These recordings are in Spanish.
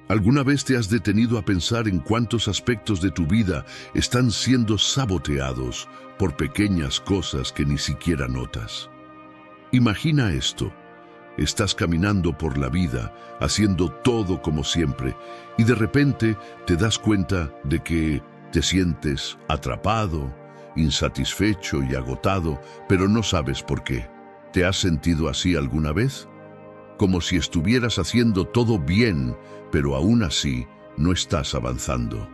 ¿Alguna vez te has detenido a pensar en cuántos aspectos de tu vida están siendo saboteados por pequeñas cosas que ni siquiera notas? Imagina esto. Estás caminando por la vida, haciendo todo como siempre, y de repente te das cuenta de que te sientes atrapado, insatisfecho y agotado, pero no sabes por qué. ¿Te has sentido así alguna vez? Como si estuvieras haciendo todo bien, pero aún así no estás avanzando.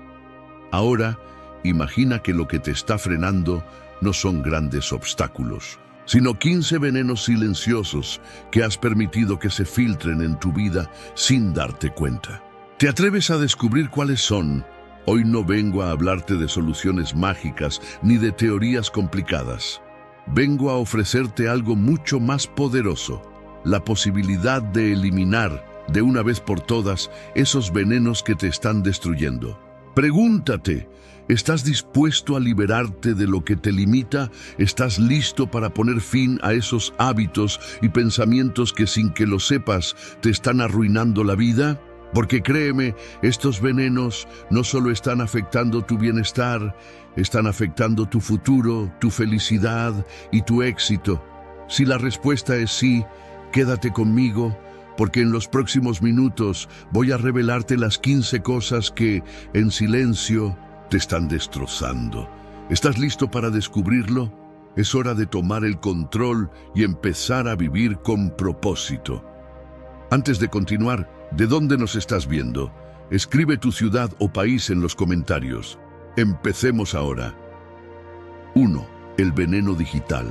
Ahora, imagina que lo que te está frenando no son grandes obstáculos, sino 15 venenos silenciosos que has permitido que se filtren en tu vida sin darte cuenta. ¿Te atreves a descubrir cuáles son? Hoy no vengo a hablarte de soluciones mágicas ni de teorías complicadas. Vengo a ofrecerte algo mucho más poderoso, la posibilidad de eliminar de una vez por todas esos venenos que te están destruyendo. Pregúntate, ¿estás dispuesto a liberarte de lo que te limita? ¿Estás listo para poner fin a esos hábitos y pensamientos que sin que lo sepas te están arruinando la vida? Porque créeme, estos venenos no solo están afectando tu bienestar, están afectando tu futuro, tu felicidad y tu éxito. Si la respuesta es sí, quédate conmigo, porque en los próximos minutos voy a revelarte las 15 cosas que, en silencio, te están destrozando. ¿Estás listo para descubrirlo? Es hora de tomar el control y empezar a vivir con propósito. Antes de continuar, ¿de dónde nos estás viendo? Escribe tu ciudad o país en los comentarios. Empecemos ahora. 1. El veneno digital.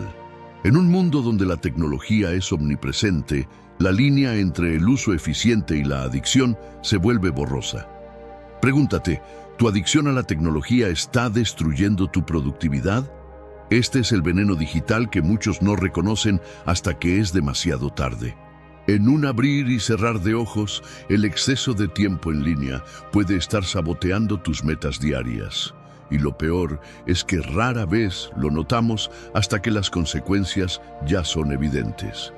En un mundo donde la tecnología es omnipresente, la línea entre el uso eficiente y la adicción se vuelve borrosa. Pregúntate, ¿tu adicción a la tecnología está destruyendo tu productividad? Este es el veneno digital que muchos no reconocen hasta que es demasiado tarde. En un abrir y cerrar de ojos, el exceso de tiempo en línea puede estar saboteando tus metas diarias. Y lo peor es que rara vez lo notamos hasta que las consecuencias ya son evidentes.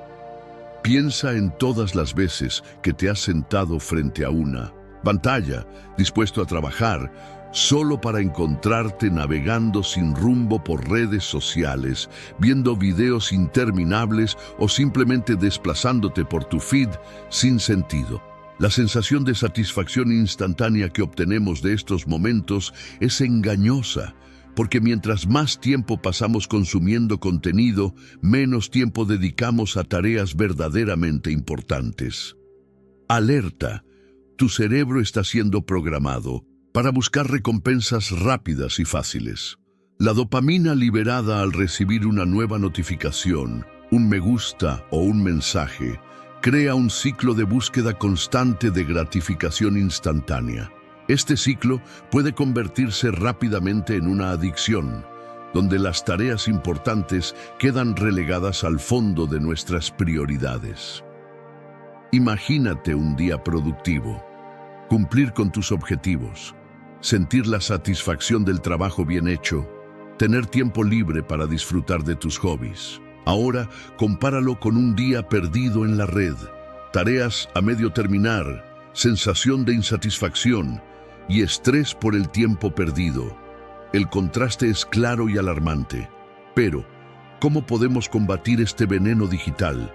Piensa en todas las veces que te has sentado frente a una pantalla, dispuesto a trabajar, solo para encontrarte navegando sin rumbo por redes sociales, viendo videos interminables o simplemente desplazándote por tu feed sin sentido. La sensación de satisfacción instantánea que obtenemos de estos momentos es engañosa, porque mientras más tiempo pasamos consumiendo contenido, menos tiempo dedicamos a tareas verdaderamente importantes. Alerta: tu cerebro está siendo programado para buscar recompensas rápidas y fáciles. La dopamina liberada al recibir una nueva notificación, un me gusta o un mensaje, crea un ciclo de búsqueda constante de gratificación instantánea. Este ciclo puede convertirse rápidamente en una adicción, donde las tareas importantes quedan relegadas al fondo de nuestras prioridades. Imagínate un día productivo, cumplir con tus objetivos, sentir la satisfacción del trabajo bien hecho, tener tiempo libre para disfrutar de tus hobbies. Ahora, compáralo con un día perdido en la red, tareas a medio terminar, sensación de insatisfacción y estrés por el tiempo perdido. El contraste es claro y alarmante. Pero, ¿cómo podemos combatir este veneno digital?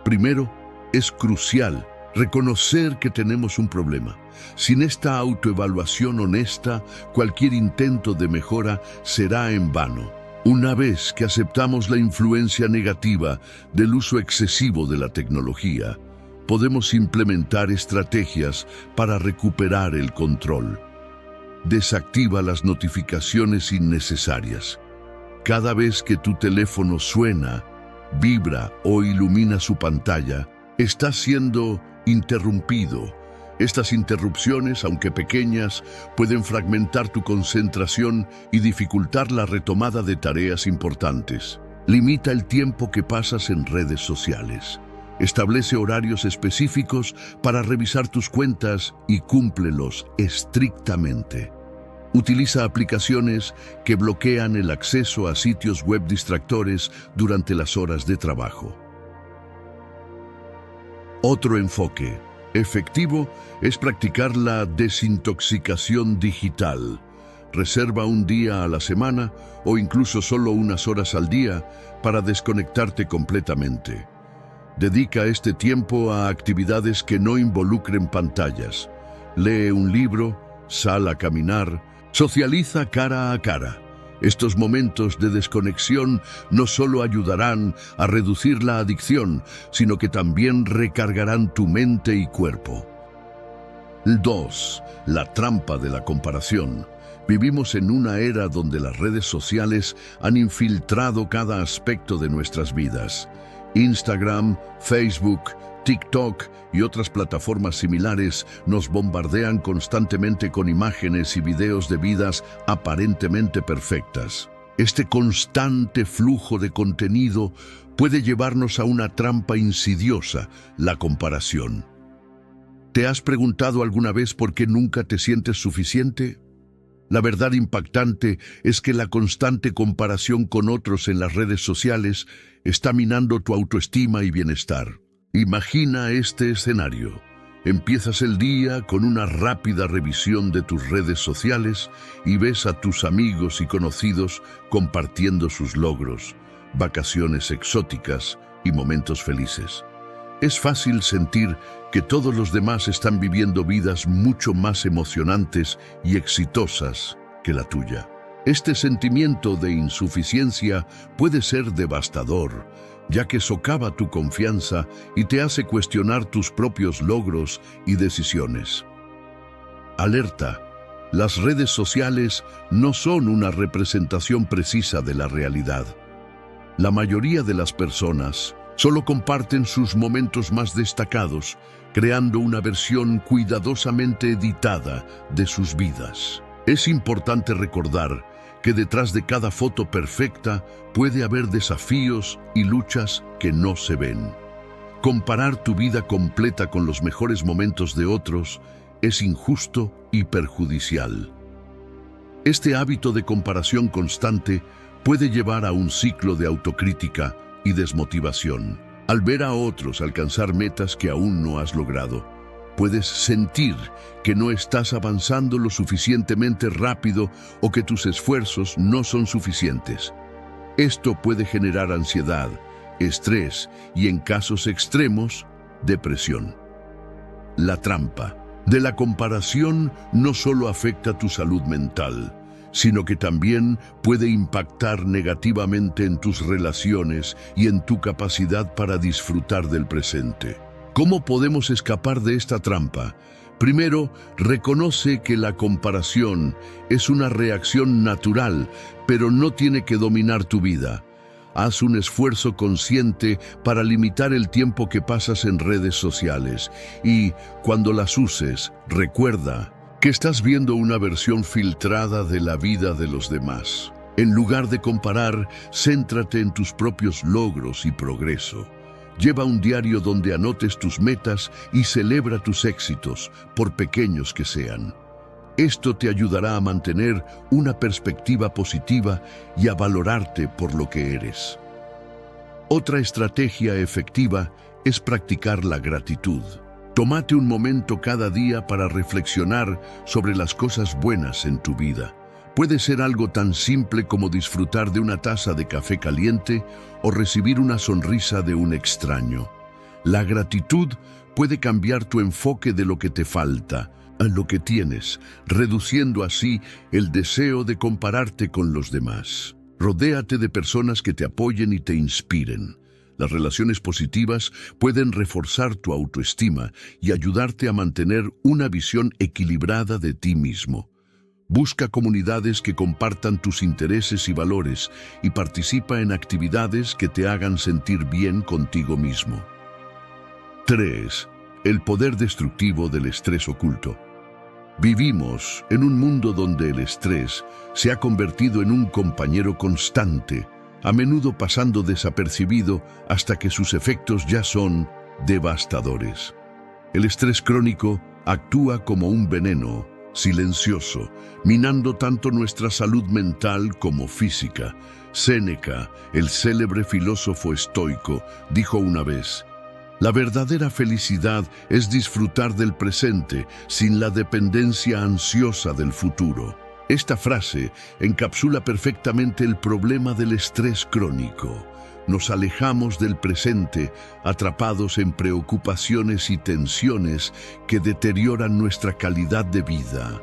Primero, es crucial reconocer que tenemos un problema. Sin esta autoevaluación honesta, cualquier intento de mejora será en vano. Una vez que aceptamos la influencia negativa del uso excesivo de la tecnología, podemos implementar estrategias para recuperar el control. Desactiva las notificaciones innecesarias. Cada vez que tu teléfono suena, vibra o ilumina su pantalla, está siendo interrumpido. Estas interrupciones, aunque pequeñas, pueden fragmentar tu concentración y dificultar la retomada de tareas importantes. Limita el tiempo que pasas en redes sociales. Establece horarios específicos para revisar tus cuentas y cúmplelos estrictamente. Utiliza aplicaciones que bloquean el acceso a sitios web distractores durante las horas de trabajo. Otro enfoque: efectivo es practicar la desintoxicación digital. Reserva un día a la semana o incluso solo unas horas al día para desconectarte completamente. Dedica este tiempo a actividades que no involucren pantallas. Lee un libro, sal a caminar, socializa cara a cara. Estos momentos de desconexión no solo ayudarán a reducir la adicción, sino que también recargarán tu mente y cuerpo. 2. La trampa de la comparación. Vivimos en una era donde las redes sociales han infiltrado cada aspecto de nuestras vidas. Instagram, Facebook, TikTok y otras plataformas similares nos bombardean constantemente con imágenes y videos de vidas aparentemente perfectas. Este constante flujo de contenido puede llevarnos a una trampa insidiosa, la comparación. ¿Te has preguntado alguna vez por qué nunca te sientes suficiente? La verdad impactante es que la constante comparación con otros en las redes sociales está minando tu autoestima y bienestar. Imagina este escenario. Empiezas el día con una rápida revisión de tus redes sociales y ves a tus amigos y conocidos compartiendo sus logros, vacaciones exóticas y momentos felices. Es fácil sentir que todos los demás están viviendo vidas mucho más emocionantes y exitosas que la tuya. Este sentimiento de insuficiencia puede ser devastador, ya que socava tu confianza y te hace cuestionar tus propios logros y decisiones. Alerta: las redes sociales no son una representación precisa de la realidad. La mayoría de las personas solo comparten sus momentos más destacados, creando una versión cuidadosamente editada de sus vidas. Es importante recordar que detrás de cada foto perfecta puede haber desafíos y luchas que no se ven. Comparar tu vida completa con los mejores momentos de otros es injusto y perjudicial. Este hábito de comparación constante puede llevar a un ciclo de autocrítica y desmotivación. Al ver a otros alcanzar metas que aún no has logrado, puedes sentir que no estás avanzando lo suficientemente rápido o que tus esfuerzos no son suficientes. Esto puede generar ansiedad, estrés y, en casos extremos, depresión. La trampa de la comparación no solo afecta tu salud mental, sino que también puede impactar negativamente en tus relaciones y en tu capacidad para disfrutar del presente. ¿Cómo podemos escapar de esta trampa? Primero, reconoce que la comparación es una reacción natural, pero no tiene que dominar tu vida. Haz un esfuerzo consciente para limitar el tiempo que pasas en redes sociales y, cuando las uses, recuerda que estás viendo una versión filtrada de la vida de los demás. En lugar de comparar, céntrate en tus propios logros y progreso. Lleva un diario donde anotes tus metas y celebra tus éxitos, por pequeños que sean. Esto te ayudará a mantener una perspectiva positiva y a valorarte por lo que eres. Otra estrategia efectiva es practicar la gratitud. Tómate un momento cada día para reflexionar sobre las cosas buenas en tu vida. Puede ser algo tan simple como disfrutar de una taza de café caliente o recibir una sonrisa de un extraño. La gratitud puede cambiar tu enfoque de lo que te falta a lo que tienes, reduciendo así el deseo de compararte con los demás. Rodéate de personas que te apoyen y te inspiren. Las relaciones positivas pueden reforzar tu autoestima y ayudarte a mantener una visión equilibrada de ti mismo. Busca comunidades que compartan tus intereses y valores y participa en actividades que te hagan sentir bien contigo mismo. 3. El poder destructivo del estrés oculto. Vivimos en un mundo donde el estrés se ha convertido en un compañero constante, a menudo pasando desapercibido hasta que sus efectos ya son devastadores. El estrés crónico actúa como un veneno silencioso, minando tanto nuestra salud mental como física. Séneca, el célebre filósofo estoico, dijo una vez: La verdadera felicidad es disfrutar del presente sin la dependencia ansiosa del futuro. Esta frase encapsula perfectamente el problema del estrés crónico. Nos alejamos del presente, atrapados en preocupaciones y tensiones que deterioran nuestra calidad de vida.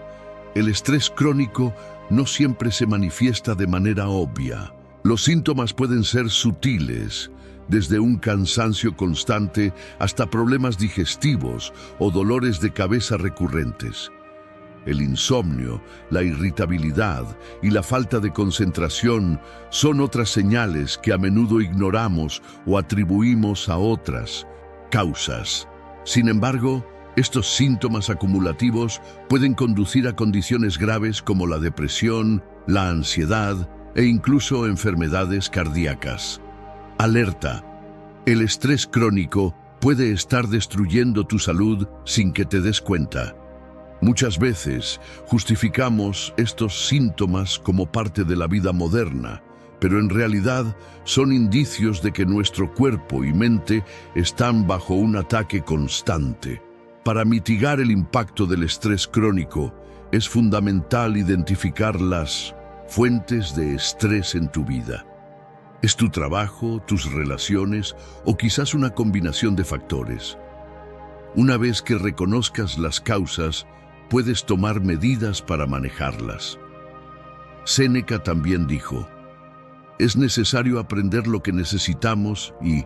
El estrés crónico no siempre se manifiesta de manera obvia. Los síntomas pueden ser sutiles, desde un cansancio constante hasta problemas digestivos o dolores de cabeza recurrentes. El insomnio, la irritabilidad y la falta de concentración son otras señales que a menudo ignoramos o atribuimos a otras causas. Sin embargo, estos síntomas acumulativos pueden conducir a condiciones graves como la depresión, la ansiedad e incluso enfermedades cardíacas. Alerta: el estrés crónico puede estar destruyendo tu salud sin que te des cuenta. Muchas veces justificamos estos síntomas como parte de la vida moderna, pero en realidad son indicios de que nuestro cuerpo y mente están bajo un ataque constante. Para mitigar el impacto del estrés crónico, es fundamental identificar las fuentes de estrés en tu vida. ¿Es tu trabajo, tus relaciones o quizás una combinación de factores? Una vez que reconozcas las causas, puedes tomar medidas para manejarlas. Séneca también dijo: es necesario aprender lo que necesitamos y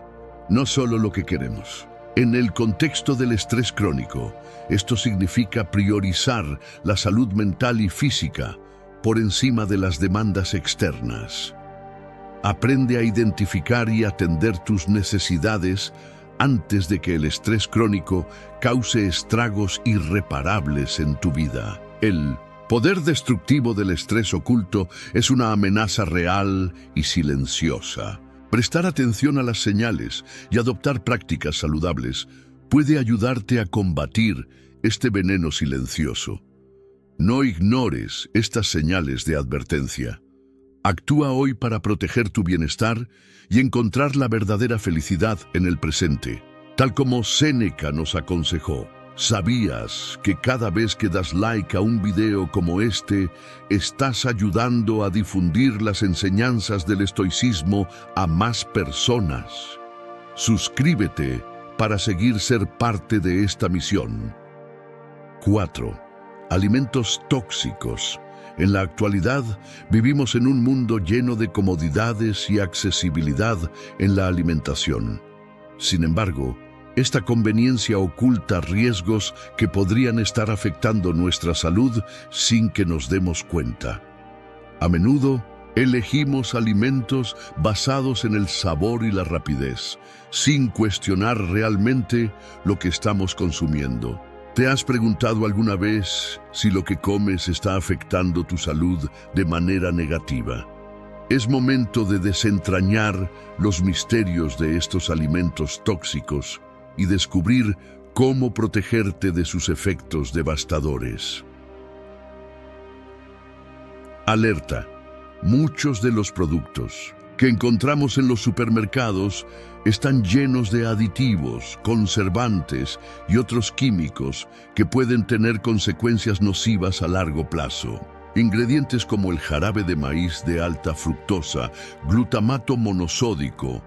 no solo lo que queremos. En el contexto del estrés crónico, esto significa priorizar la salud mental y física por encima de las demandas externas. Aprende a identificar y atender tus necesidades antes de que el estrés crónico cause estragos irreparables en tu vida. El poder destructivo del estrés oculto es una amenaza real y silenciosa. Prestar atención a las señales y adoptar prácticas saludables puede ayudarte a combatir este veneno silencioso. No ignores estas señales de advertencia. Actúa hoy para proteger tu bienestar y encontrar la verdadera felicidad en el presente. Tal como Séneca nos aconsejó, ¿sabías que cada vez que das like a un video como este, estás ayudando a difundir las enseñanzas del estoicismo a más personas? Suscríbete para seguir ser parte de esta misión. 4. Alimentos tóxicos. En la actualidad, vivimos en un mundo lleno de comodidades y accesibilidad en la alimentación. Sin embargo, esta conveniencia oculta riesgos que podrían estar afectando nuestra salud sin que nos demos cuenta. A menudo, elegimos alimentos basados en el sabor y la rapidez, sin cuestionar realmente lo que estamos consumiendo. ¿Te has preguntado alguna vez si lo que comes está afectando tu salud de manera negativa? Es momento de desentrañar los misterios de estos alimentos tóxicos y descubrir cómo protegerte de sus efectos devastadores. Alerta: muchos de los productos que encontramos en los supermercados están llenos de aditivos, conservantes y otros químicos que pueden tener consecuencias nocivas a largo plazo. Ingredientes como el jarabe de maíz de alta fructosa, glutamato monosódico,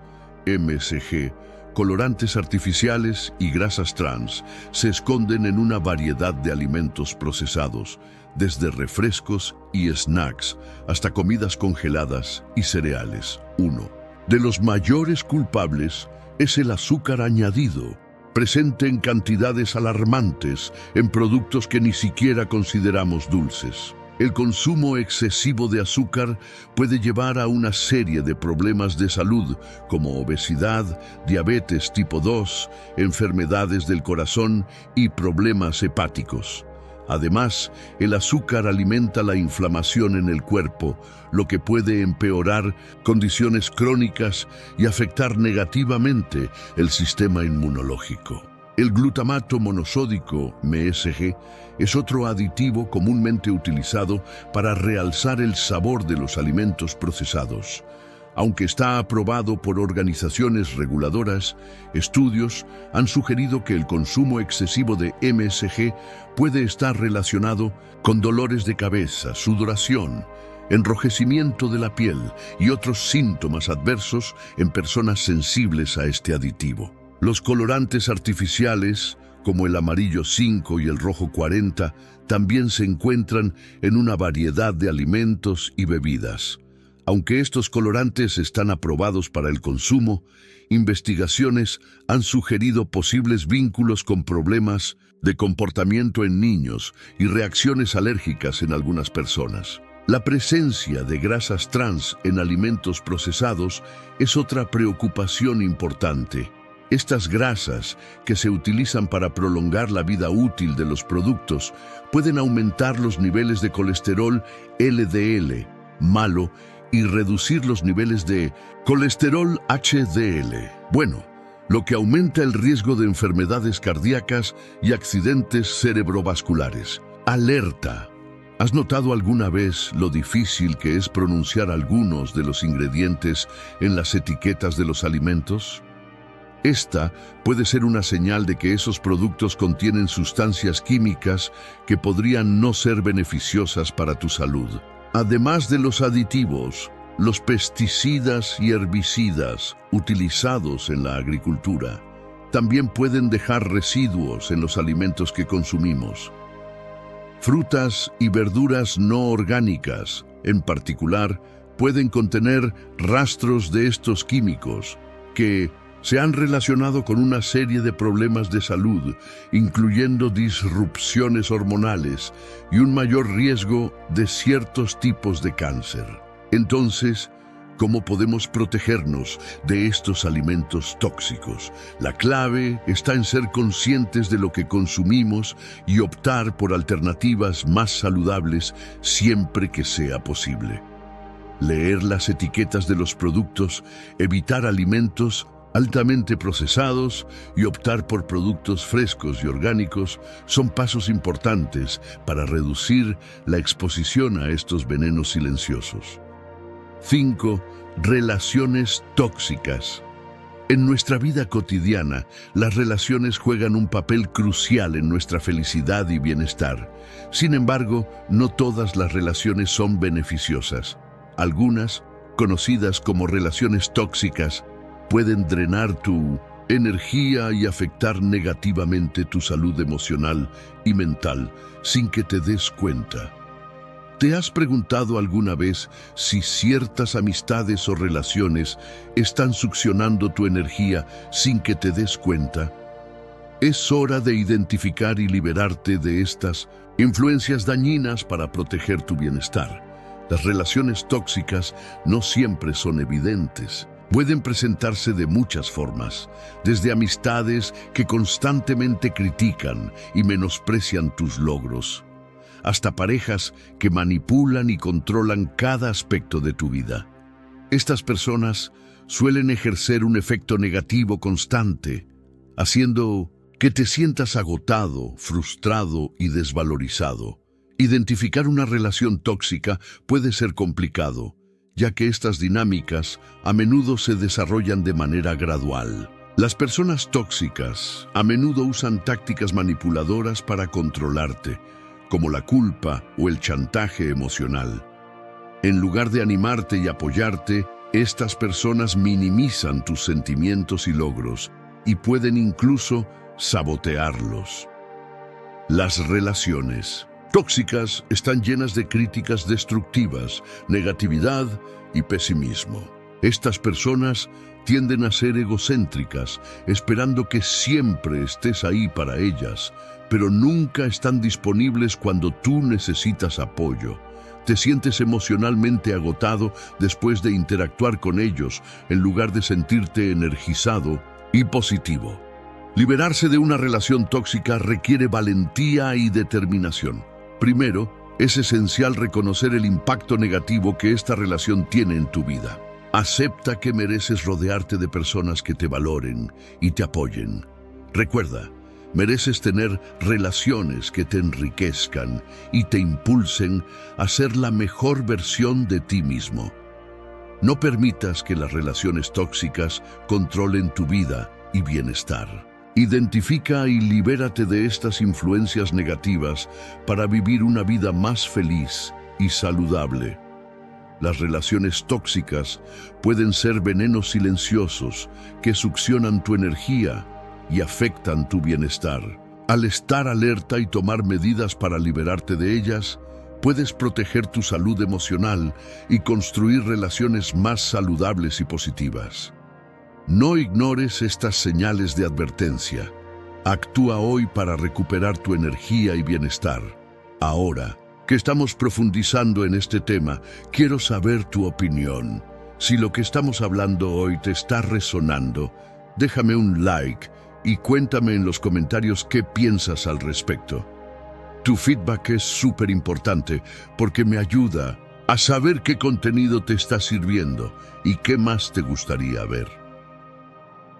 MSG, colorantes artificiales y grasas trans se esconden en una variedad de alimentos procesados, desde refrescos y snacks hasta comidas congeladas y cereales. 1. De los mayores culpables es el azúcar añadido, presente en cantidades alarmantes en productos que ni siquiera consideramos dulces. El consumo excesivo de azúcar puede llevar a una serie de problemas de salud como obesidad, diabetes tipo 2, enfermedades del corazón y problemas hepáticos. Además, el azúcar alimenta la inflamación en el cuerpo, lo que puede empeorar condiciones crónicas y afectar negativamente el sistema inmunológico. El glutamato monosódico, MSG, es otro aditivo comúnmente utilizado para realzar el sabor de los alimentos procesados. Aunque está aprobado por organizaciones reguladoras, estudios han sugerido que el consumo excesivo de MSG puede estar relacionado con dolores de cabeza, sudoración, enrojecimiento de la piel y otros síntomas adversos en personas sensibles a este aditivo. Los colorantes artificiales, como el amarillo 5 y el rojo 40, también se encuentran en una variedad de alimentos y bebidas. Aunque estos colorantes están aprobados para el consumo, investigaciones han sugerido posibles vínculos con problemas de comportamiento en niños y reacciones alérgicas en algunas personas. La presencia de grasas trans en alimentos procesados es otra preocupación importante. Estas grasas, que se utilizan para prolongar la vida útil de los productos, pueden aumentar los niveles de colesterol LDL, malo, y reducir los niveles de colesterol HDL, bueno, lo que aumenta el riesgo de enfermedades cardíacas y accidentes cerebrovasculares. Alerta. ¿Has notado alguna vez lo difícil que es pronunciar algunos de los ingredientes en las etiquetas de los alimentos? Esta puede ser una señal de que esos productos contienen sustancias químicas que podrían no ser beneficiosas para tu salud. Además de los aditivos, los pesticidas y herbicidas utilizados en la agricultura también pueden dejar residuos en los alimentos que consumimos. Frutas y verduras no orgánicas, en particular, pueden contener rastros de estos químicos que se han relacionado con una serie de problemas de salud, incluyendo disrupciones hormonales y un mayor riesgo de ciertos tipos de cáncer. Entonces, ¿cómo podemos protegernos de estos alimentos tóxicos? La clave está en ser conscientes de lo que consumimos y optar por alternativas más saludables siempre que sea posible. Leer las etiquetas de los productos, evitar alimentos altamente procesados y optar por productos frescos y orgánicos son pasos importantes para reducir la exposición a estos venenos silenciosos. 5. Relaciones tóxicas. En nuestra vida cotidiana, las relaciones juegan un papel crucial en nuestra felicidad y bienestar. Sin embargo, no todas las relaciones son beneficiosas. Algunas, conocidas como relaciones tóxicas, pueden drenar tu energía y afectar negativamente tu salud emocional y mental sin que te des cuenta. ¿Te has preguntado alguna vez si ciertas amistades o relaciones están succionando tu energía sin que te des cuenta? Es hora de identificar y liberarte de estas influencias dañinas para proteger tu bienestar. Las relaciones tóxicas no siempre son evidentes. Pueden presentarse de muchas formas, desde amistades que constantemente critican y menosprecian tus logros, hasta parejas que manipulan y controlan cada aspecto de tu vida. Estas personas suelen ejercer un efecto negativo constante, haciendo que te sientas agotado, frustrado y desvalorizado. Identificar una relación tóxica puede ser complicado, ya que estas dinámicas a menudo se desarrollan de manera gradual. Las personas tóxicas a menudo usan tácticas manipuladoras para controlarte, como la culpa o el chantaje emocional. En lugar de animarte y apoyarte, estas personas minimizan tus sentimientos y logros y pueden incluso sabotearlos. Las relaciones tóxicas están llenas de críticas destructivas, negatividad y pesimismo. Estas personas tienden a ser egocéntricas, esperando que siempre estés ahí para ellas, pero nunca están disponibles cuando tú necesitas apoyo. Te sientes emocionalmente agotado después de interactuar con ellos, en lugar de sentirte energizado y positivo. Liberarse de una relación tóxica requiere valentía y determinación. Primero, es esencial reconocer el impacto negativo que esta relación tiene en tu vida. Acepta que mereces rodearte de personas que te valoren y te apoyen. Recuerda, mereces tener relaciones que te enriquezcan y te impulsen a ser la mejor versión de ti mismo. No permitas que las relaciones tóxicas controlen tu vida y bienestar. Identifica y libérate de estas influencias negativas para vivir una vida más feliz y saludable. Las relaciones tóxicas pueden ser venenos silenciosos que succionan tu energía y afectan tu bienestar. Al estar alerta y tomar medidas para liberarte de ellas, puedes proteger tu salud emocional y construir relaciones más saludables y positivas. No ignores estas señales de advertencia. Actúa hoy para recuperar tu energía y bienestar. Ahora que estamos profundizando en este tema, quiero saber tu opinión. Si lo que estamos hablando hoy te está resonando, déjame un like y cuéntame en los comentarios qué piensas al respecto. Tu feedback es súper importante porque me ayuda a saber qué contenido te está sirviendo y qué más te gustaría ver.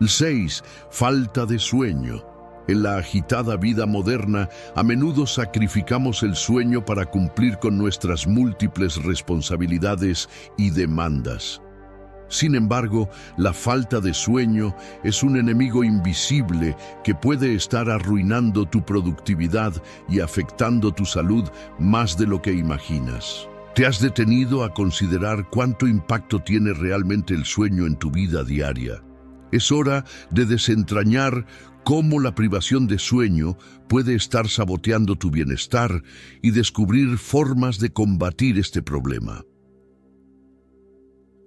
6. Falta de sueño. En la agitada vida moderna, a menudo sacrificamos el sueño para cumplir con nuestras múltiples responsabilidades y demandas. Sin embargo, la falta de sueño es un enemigo invisible que puede estar arruinando tu productividad y afectando tu salud más de lo que imaginas. ¿Te has detenido a considerar cuánto impacto tiene realmente el sueño en tu vida diaria? Es hora de desentrañar cómo la privación de sueño puede estar saboteando tu bienestar y descubrir formas de combatir este problema.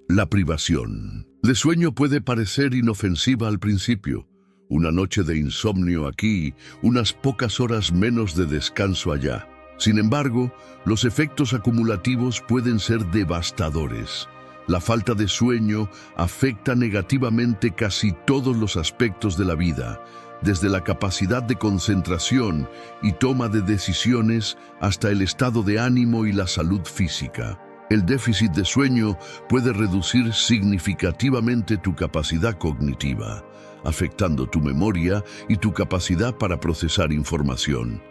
La privación de sueño puede parecer inofensiva al principio. Una noche de insomnio aquí, unas pocas horas menos de descanso allá. Sin embargo, los efectos acumulativos pueden ser devastadores. La falta de sueño afecta negativamente casi todos los aspectos de la vida, desde la capacidad de concentración y toma de decisiones hasta el estado de ánimo y la salud física. El déficit de sueño puede reducir significativamente tu capacidad cognitiva, afectando tu memoria y tu capacidad para procesar información.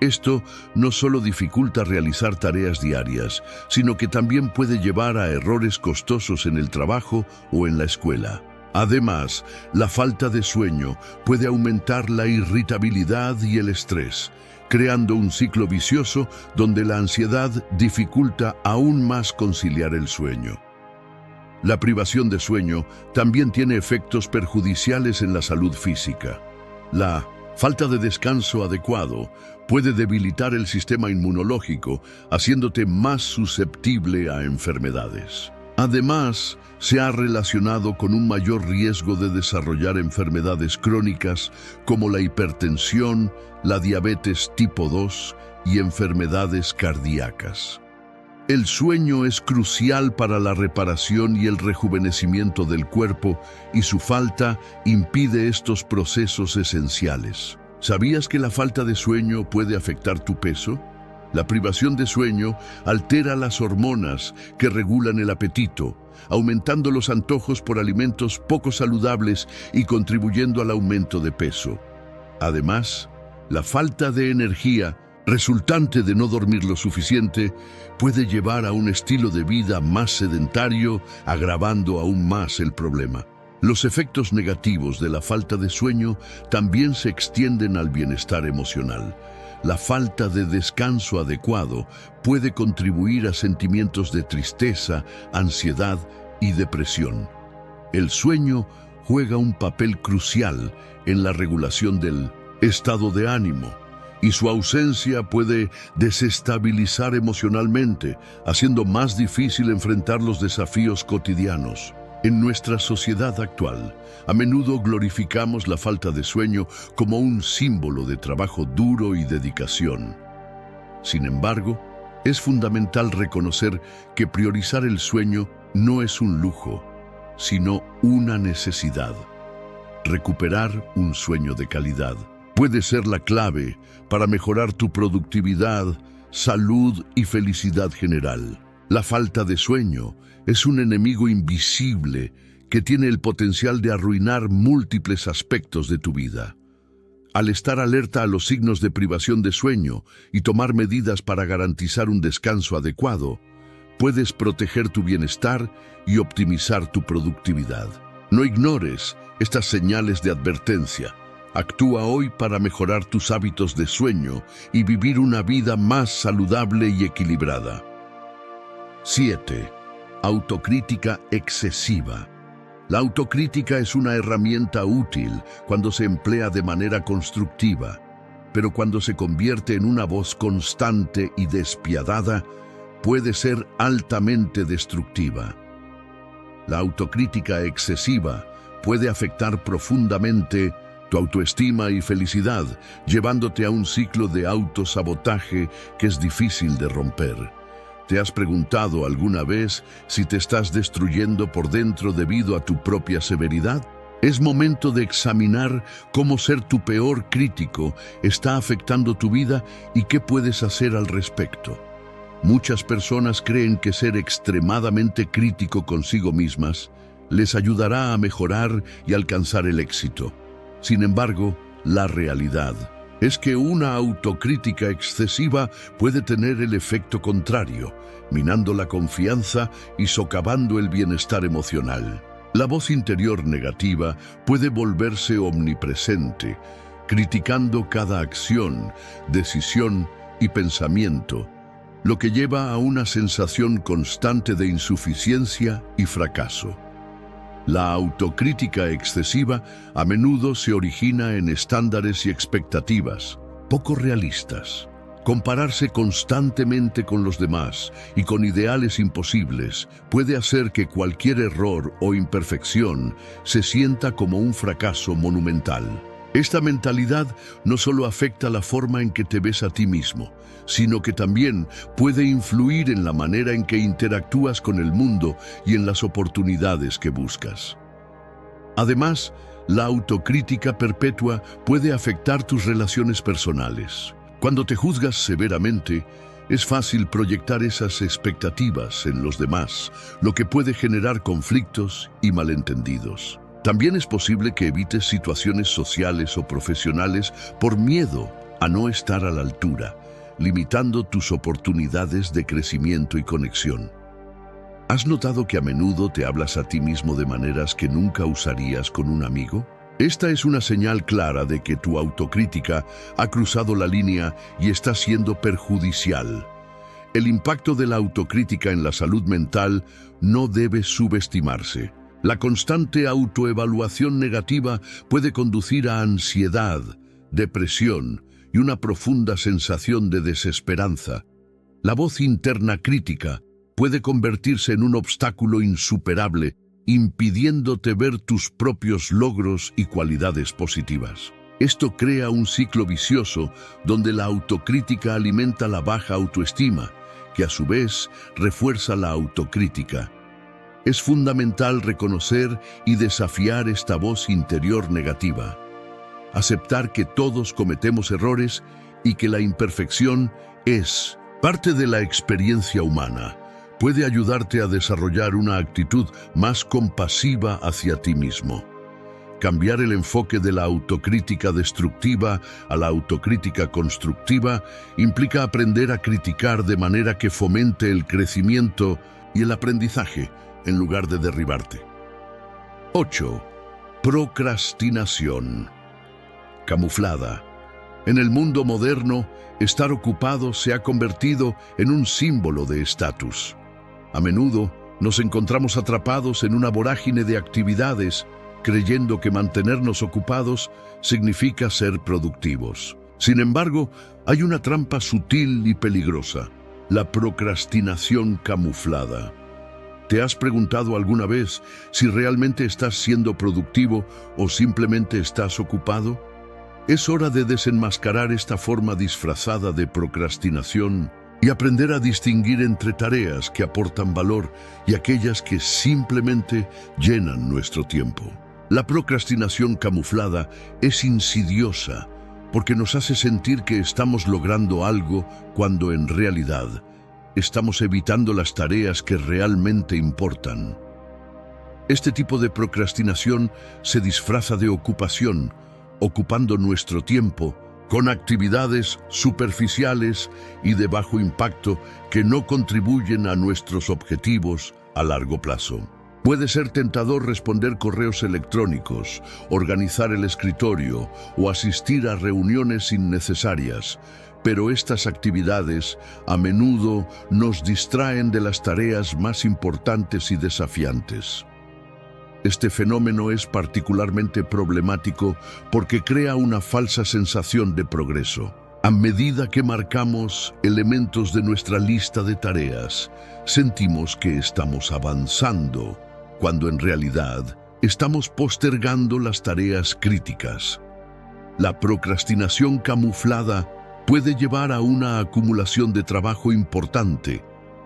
Esto no solo dificulta realizar tareas diarias, sino que también puede llevar a errores costosos en el trabajo o en la escuela. Además, la falta de sueño puede aumentar la irritabilidad y el estrés, creando un ciclo vicioso donde la ansiedad dificulta aún más conciliar el sueño. La privación de sueño también tiene efectos perjudiciales en la salud física. La falta de descanso adecuado puede debilitar el sistema inmunológico, haciéndote más susceptible a enfermedades. Además, se ha relacionado con un mayor riesgo de desarrollar enfermedades crónicas como la hipertensión, la diabetes tipo 2 y enfermedades cardíacas. El sueño es crucial para la reparación y el rejuvenecimiento del cuerpo, y su falta impide estos procesos esenciales. ¿Sabías que la falta de sueño puede afectar tu peso? La privación de sueño altera las hormonas que regulan el apetito, aumentando los antojos por alimentos poco saludables y contribuyendo al aumento de peso. Además, la falta de energía resultante de no dormir lo suficiente puede llevar a un estilo de vida más sedentario, agravando aún más el problema. Los efectos negativos de la falta de sueño también se extienden al bienestar emocional. La falta de descanso adecuado puede contribuir a sentimientos de tristeza, ansiedad y depresión. El sueño juega un papel crucial en la regulación del estado de ánimo, y su ausencia puede desestabilizar emocionalmente, haciendo más difícil enfrentar los desafíos cotidianos. En nuestra sociedad actual, a menudo glorificamos la falta de sueño como un símbolo de trabajo duro y dedicación. Sin embargo, es fundamental reconocer que priorizar el sueño no es un lujo, sino una necesidad. Recuperar un sueño de calidad puede ser la clave para mejorar tu productividad, salud y felicidad general. La falta de sueño es un enemigo invisible que tiene el potencial de arruinar múltiples aspectos de tu vida. Al estar alerta a los signos de privación de sueño y tomar medidas para garantizar un descanso adecuado, puedes proteger tu bienestar y optimizar tu productividad. No ignores estas señales de advertencia. Actúa hoy para mejorar tus hábitos de sueño y vivir una vida más saludable y equilibrada. 7. Autocrítica excesiva. La autocrítica es una herramienta útil cuando se emplea de manera constructiva, pero cuando se convierte en una voz constante y despiadada, puede ser altamente destructiva. La autocrítica excesiva puede afectar profundamente tu autoestima y felicidad, llevándote a un ciclo de autosabotaje que es difícil de romper. ¿Te has preguntado alguna vez si te estás destruyendo por dentro debido a tu propia severidad? Es momento de examinar cómo ser tu peor crítico está afectando tu vida y qué puedes hacer al respecto. Muchas personas creen que ser extremadamente crítico consigo mismas les ayudará a mejorar y alcanzar el éxito. Sin embargo, la realidad es que una autocrítica excesiva puede tener el efecto contrario, minando la confianza y socavando el bienestar emocional. La voz interior negativa puede volverse omnipresente, criticando cada acción, decisión y pensamiento, lo que lleva a una sensación constante de insuficiencia y fracaso. La autocrítica excesiva a menudo se origina en estándares y expectativas poco realistas. Compararse constantemente con los demás y con ideales imposibles puede hacer que cualquier error o imperfección se sienta como un fracaso monumental. Esta mentalidad no solo afecta la forma en que te ves a ti mismo, sino que también puede influir en la manera en que interactúas con el mundo y en las oportunidades que buscas. Además, la autocrítica perpetua puede afectar tus relaciones personales. Cuando te juzgas severamente, es fácil proyectar esas expectativas en los demás, lo que puede generar conflictos y malentendidos. También es posible que evites situaciones sociales o profesionales por miedo a no estar a la altura, limitando tus oportunidades de crecimiento y conexión. ¿Has notado que a menudo te hablas a ti mismo de maneras que nunca usarías con un amigo? Esta es una señal clara de que tu autocrítica ha cruzado la línea y está siendo perjudicial. El impacto de la autocrítica en la salud mental no debe subestimarse. La constante autoevaluación negativa puede conducir a ansiedad, depresión y una profunda sensación de desesperanza. La voz interna crítica puede convertirse en un obstáculo insuperable, impidiéndote ver tus propios logros y cualidades positivas. Esto crea un ciclo vicioso donde la autocrítica alimenta la baja autoestima, que a su vez refuerza la autocrítica. Es fundamental reconocer y desafiar esta voz interior negativa. Aceptar que todos cometemos errores y que la imperfección es parte de la experiencia humana puede ayudarte a desarrollar una actitud más compasiva hacia ti mismo. Cambiar el enfoque de la autocrítica destructiva a la autocrítica constructiva implica aprender a criticar de manera que fomente el crecimiento y el aprendizaje en lugar de derribarte. 8. Procrastinación. Camuflada. En el mundo moderno, estar ocupado se ha convertido en un símbolo de estatus. A menudo nos encontramos atrapados en una vorágine de actividades, creyendo que mantenernos ocupados significa ser productivos. Sin embargo, hay una trampa sutil y peligrosa: la procrastinación camuflada. ¿Te has preguntado alguna vez si realmente estás siendo productivo o simplemente estás ocupado? Es hora de desenmascarar esta forma disfrazada de procrastinación y aprender a distinguir entre tareas que aportan valor y aquellas que simplemente llenan nuestro tiempo. La procrastinación camuflada es insidiosa porque nos hace sentir que estamos logrando algo cuando en realidad estamos evitando las tareas que realmente importan. Este tipo de procrastinación se disfraza de ocupación, ocupando nuestro tiempo con actividades superficiales y de bajo impacto que no contribuyen a nuestros objetivos a largo plazo. Puede ser tentador responder correos electrónicos, organizar el escritorio o asistir a reuniones innecesarias, pero estas actividades a menudo nos distraen de las tareas más importantes y desafiantes. Este fenómeno es particularmente problemático porque crea una falsa sensación de progreso. A medida que marcamos elementos de nuestra lista de tareas, sentimos que estamos avanzando, cuando en realidad estamos postergando las tareas críticas. La procrastinación camuflada puede llevar a una acumulación de trabajo importante,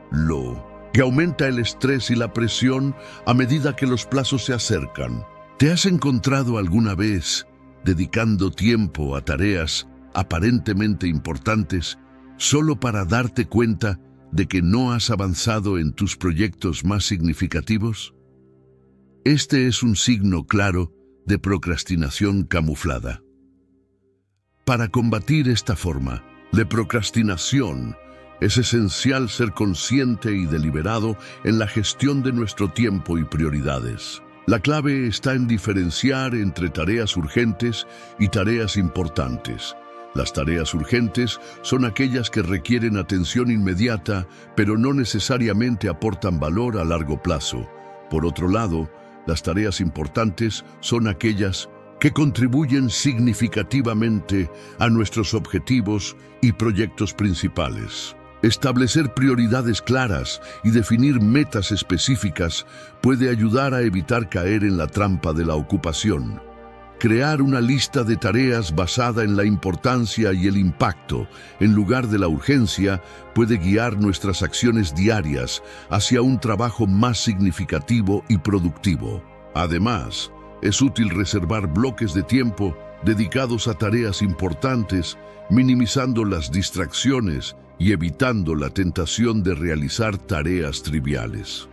lo que aumenta el estrés y la presión a medida que los plazos se acercan. ¿Te has encontrado alguna vez dedicando tiempo a tareas aparentemente importantes solo para darte cuenta de que no has avanzado en tus proyectos más significativos? Este es un signo claro de procrastinación camuflada. Para combatir esta forma de procrastinación, es esencial ser consciente y deliberado en la gestión de nuestro tiempo y prioridades. La clave está en diferenciar entre tareas urgentes y tareas importantes. Las tareas urgentes son aquellas que requieren atención inmediata, pero no necesariamente aportan valor a largo plazo. Por otro lado, las tareas importantes son aquellas que contribuyen significativamente a nuestros objetivos y proyectos principales. Establecer prioridades claras y definir metas específicas puede ayudar a evitar caer en la trampa de la ocupación. Crear una lista de tareas basada en la importancia y el impacto, en lugar de la urgencia, puede guiar nuestras acciones diarias hacia un trabajo más significativo y productivo. Además, es útil reservar bloques de tiempo dedicados a tareas importantes, minimizando las distracciones y evitando la tentación de realizar tareas triviales.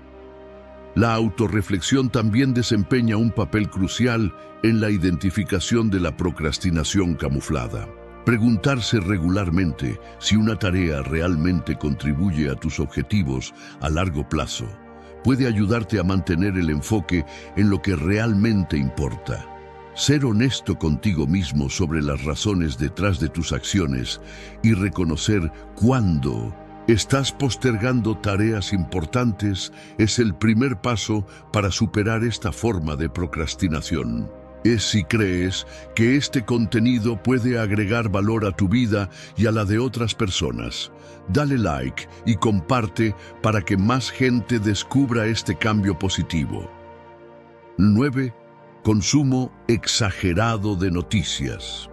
La autorreflexión también desempeña un papel crucial en la identificación de la procrastinación camuflada. Preguntarse regularmente si una tarea realmente contribuye a tus objetivos a largo plazo puede ayudarte a mantener el enfoque en lo que realmente importa. Ser honesto contigo mismo sobre las razones detrás de tus acciones y reconocer cuándo estás postergando tareas importantes es el primer paso para superar esta forma de procrastinación. Es si crees que este contenido puede agregar valor a tu vida y a la de otras personas. Dale like y comparte para que más gente descubra este cambio positivo. 9. Consumo exagerado de noticias.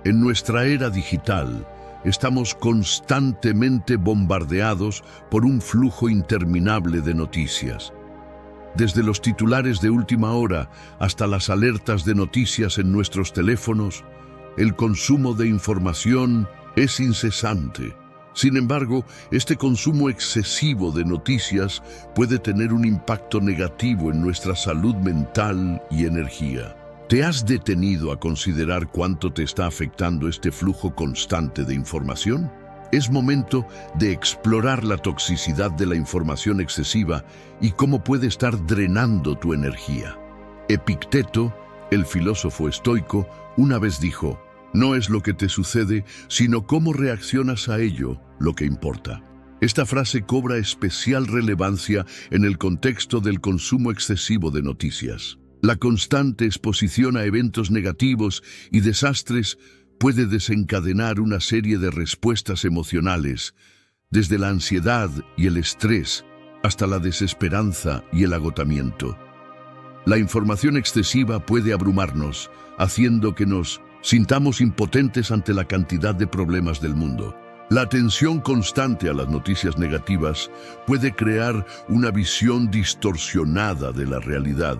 En nuestra era digital, estamos constantemente bombardeados por un flujo interminable de noticias. Desde los titulares de última hora hasta las alertas de noticias en nuestros teléfonos, el consumo de información es incesante. Sin embargo, este consumo excesivo de noticias puede tener un impacto negativo en nuestra salud mental y energía. ¿Te has detenido a considerar cuánto te está afectando este flujo constante de información? Es momento de explorar la toxicidad de la información excesiva y cómo puede estar drenando tu energía. Epicteto, el filósofo estoico, una vez dijo: no es lo que te sucede, sino cómo reaccionas a ello lo que importa. Esta frase cobra especial relevancia en el contexto del consumo excesivo de noticias. La constante exposición a eventos negativos y desastres puede desencadenar una serie de respuestas emocionales, desde la ansiedad y el estrés hasta la desesperanza y el agotamiento. La información excesiva puede abrumarnos, haciendo que nos sintamos impotentes ante la cantidad de problemas del mundo. La atención constante a las noticias negativas puede crear una visión distorsionada de la realidad,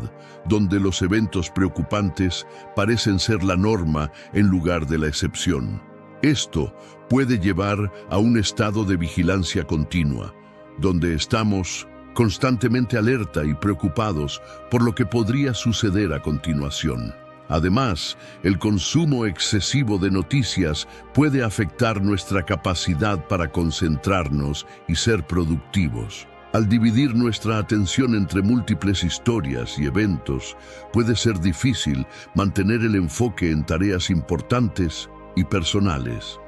donde los eventos preocupantes parecen ser la norma en lugar de la excepción. Esto puede llevar a un estado de vigilancia continua, donde estamos constantemente alerta y preocupados por lo que podría suceder a continuación. Además, el consumo excesivo de noticias puede afectar nuestra capacidad para concentrarnos y ser productivos. Al dividir nuestra atención entre múltiples historias y eventos, puede ser difícil mantener el enfoque en tareas importantes y personales.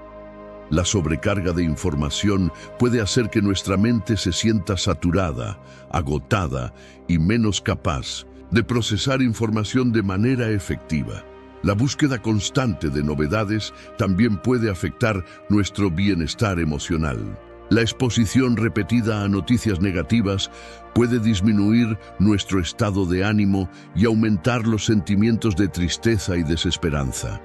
La sobrecarga de información puede hacer que nuestra mente se sienta saturada, agotada y menos capaz de procesar información de manera efectiva. La búsqueda constante de novedades también puede afectar nuestro bienestar emocional. La exposición repetida a noticias negativas puede disminuir nuestro estado de ánimo y aumentar los sentimientos de tristeza y desesperanza.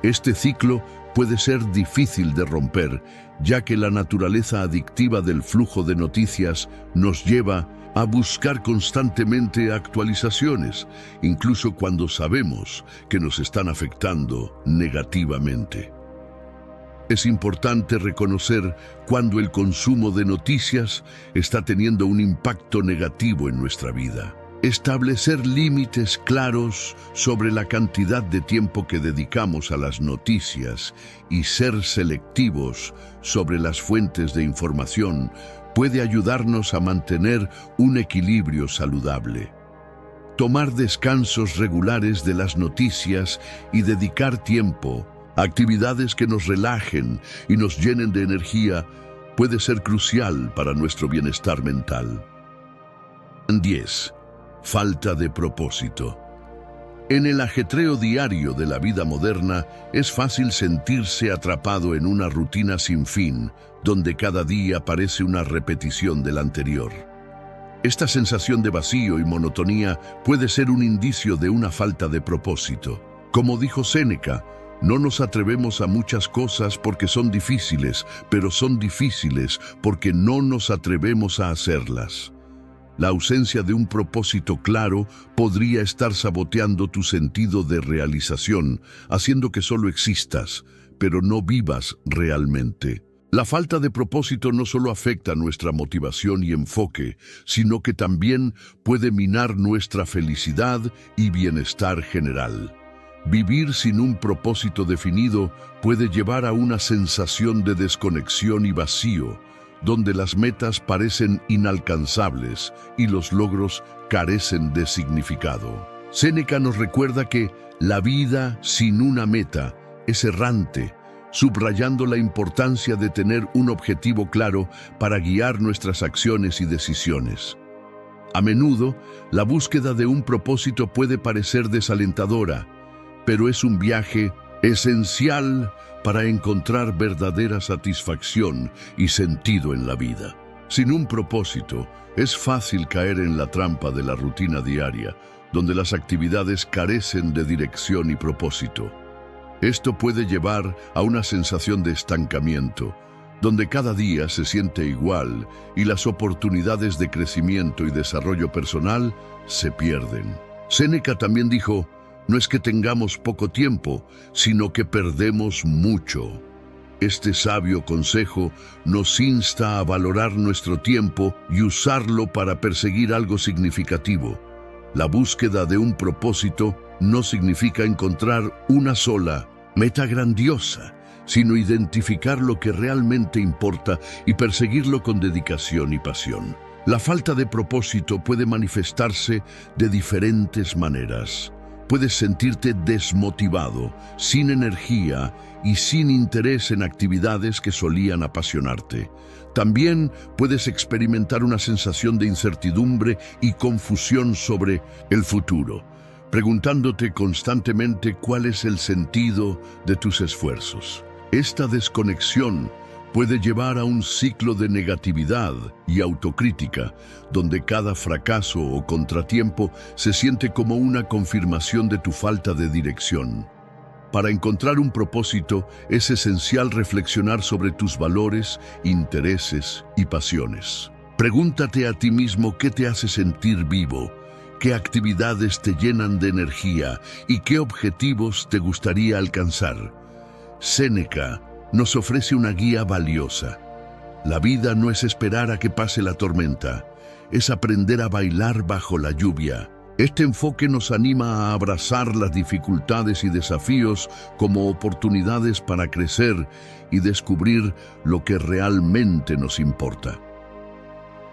Este ciclo puede ser difícil de romper, ya que la naturaleza adictiva del flujo de noticias nos lleva a buscar constantemente actualizaciones, incluso cuando sabemos que nos están afectando negativamente. Es importante reconocer cuando el consumo de noticias está teniendo un impacto negativo en nuestra vida. Establecer límites claros sobre la cantidad de tiempo que dedicamos a las noticias y ser selectivos sobre las fuentes de información puede ayudarnos a mantener un equilibrio saludable. Tomar descansos regulares de las noticias y dedicar tiempo a actividades que nos relajen y nos llenen de energía puede ser crucial para nuestro bienestar mental. 10. Falta de propósito. En el ajetreo diario de la vida moderna, es fácil sentirse atrapado en una rutina sin fin, donde cada día parece una repetición del anterior. Esta sensación de vacío y monotonía puede ser un indicio de una falta de propósito. Como dijo Séneca, no nos atrevemos a muchas cosas porque son difíciles, pero son difíciles porque no nos atrevemos a hacerlas. La ausencia de un propósito claro podría estar saboteando tu sentido de realización, haciendo que solo existas, pero no vivas realmente. La falta de propósito no solo afecta nuestra motivación y enfoque, sino que también puede minar nuestra felicidad y bienestar general. Vivir sin un propósito definido puede llevar a una sensación de desconexión y vacío, donde las metas parecen inalcanzables y los logros carecen de significado. Séneca nos recuerda que la vida sin una meta es errante, subrayando la importancia de tener un objetivo claro para guiar nuestras acciones y decisiones. A menudo, la búsqueda de un propósito puede parecer desalentadora, pero es un viaje esencial para encontrar verdadera satisfacción y sentido en la vida. Sin un propósito, es fácil caer en la trampa de la rutina diaria, donde las actividades carecen de dirección y propósito. Esto puede llevar a una sensación de estancamiento, donde cada día se siente igual y las oportunidades de crecimiento y desarrollo personal se pierden. Séneca también dijo: no es que tengamos poco tiempo, sino que perdemos mucho. Este sabio consejo nos insta a valorar nuestro tiempo y usarlo para perseguir algo significativo. La búsqueda de un propósito no significa encontrar una sola meta grandiosa, sino identificar lo que realmente importa y perseguirlo con dedicación y pasión. La falta de propósito puede manifestarse de diferentes maneras. Puedes sentirte desmotivado, sin energía y sin interés en actividades que solían apasionarte. También puedes experimentar una sensación de incertidumbre y confusión sobre el futuro, preguntándote constantemente cuál es el sentido de tus esfuerzos. Esta desconexión puede llevar a un ciclo de negatividad y autocrítica, donde cada fracaso o contratiempo se siente como una confirmación de tu falta de dirección. Para encontrar un propósito, es esencial reflexionar sobre tus valores, intereses y pasiones. Pregúntate a ti mismo qué te hace sentir vivo, qué actividades te llenan de energía y qué objetivos te gustaría alcanzar. Séneca nos ofrece una guía valiosa. La vida no es esperar a que pase la tormenta, es aprender a bailar bajo la lluvia. Este enfoque nos anima a abrazar las dificultades y desafíos como oportunidades para crecer y descubrir lo que realmente nos importa.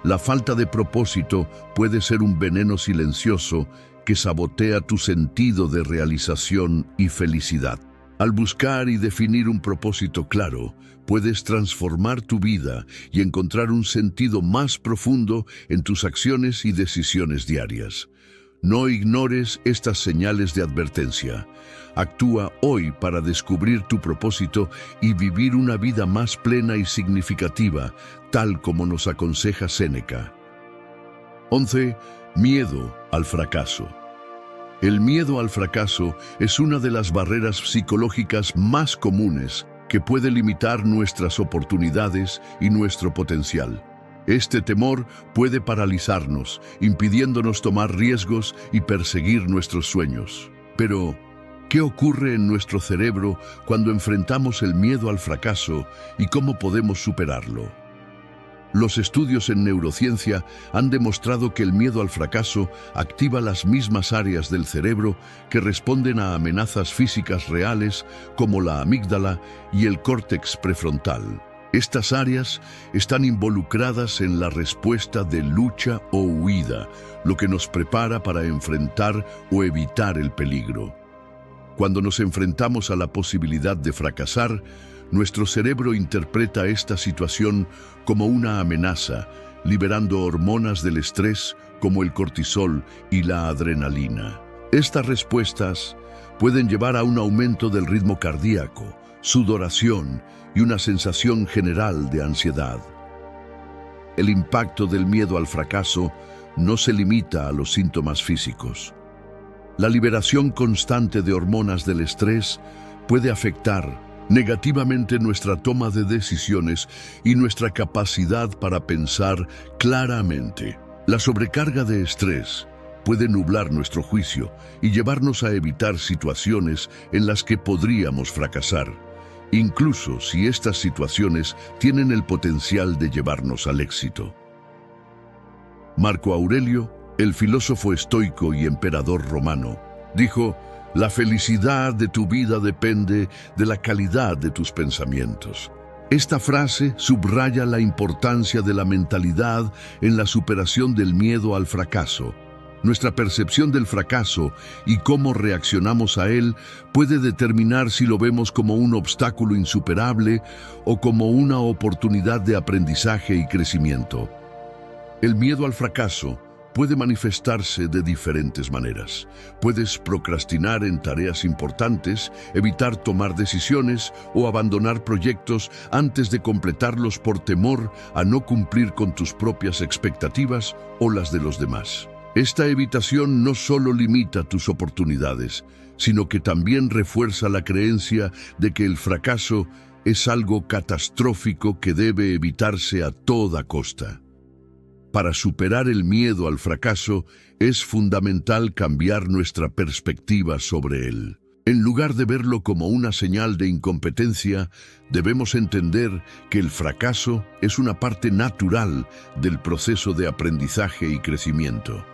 La falta de propósito puede ser un veneno silencioso que sabotea tu sentido de realización y felicidad. Al buscar y definir un propósito claro, puedes transformar tu vida y encontrar un sentido más profundo en tus acciones y decisiones diarias. No ignores estas señales de advertencia. Actúa hoy para descubrir tu propósito y vivir una vida más plena y significativa, tal como nos aconseja Séneca. 11. Miedo al fracaso. El miedo al fracaso es una de las barreras psicológicas más comunes que puede limitar nuestras oportunidades y nuestro potencial. Este temor puede paralizarnos, impidiéndonos tomar riesgos y perseguir nuestros sueños. Pero, ¿qué ocurre en nuestro cerebro cuando enfrentamos el miedo al fracaso y cómo podemos superarlo? Los estudios en neurociencia han demostrado que el miedo al fracaso activa las mismas áreas del cerebro que responden a amenazas físicas reales como la amígdala y el córtex prefrontal. Estas áreas están involucradas en la respuesta de lucha o huida, lo que nos prepara para enfrentar o evitar el peligro. Cuando nos enfrentamos a la posibilidad de fracasar, nuestro cerebro interpreta esta situación como una amenaza, liberando hormonas del estrés como el cortisol y la adrenalina. Estas respuestas pueden llevar a un aumento del ritmo cardíaco, sudoración y una sensación general de ansiedad. El impacto del miedo al fracaso no se limita a los síntomas físicos. La liberación constante de hormonas del estrés puede afectar negativamente nuestra toma de decisiones y nuestra capacidad para pensar claramente. La sobrecarga de estrés puede nublar nuestro juicio y llevarnos a evitar situaciones en las que podríamos fracasar, incluso si estas situaciones tienen el potencial de llevarnos al éxito. Marco Aurelio, el filósofo estoico y emperador romano, dijo: «La felicidad de tu vida depende de la calidad de tus pensamientos». Esta frase subraya la importancia de la mentalidad en la superación del miedo al fracaso. Nuestra percepción del fracaso y cómo reaccionamos a él puede determinar si lo vemos como un obstáculo insuperable o como una oportunidad de aprendizaje y crecimiento. El miedo al fracaso puede manifestarse de diferentes maneras. Puedes procrastinar en tareas importantes, evitar tomar decisiones o abandonar proyectos antes de completarlos por temor a no cumplir con tus propias expectativas o las de los demás. Esta evitación no solo limita tus oportunidades, sino que también refuerza la creencia de que el fracaso es algo catastrófico que debe evitarse a toda costa. Para superar el miedo al fracaso, es fundamental cambiar nuestra perspectiva sobre él. En lugar de verlo como una señal de incompetencia, debemos entender que el fracaso es una parte natural del proceso de aprendizaje y crecimiento.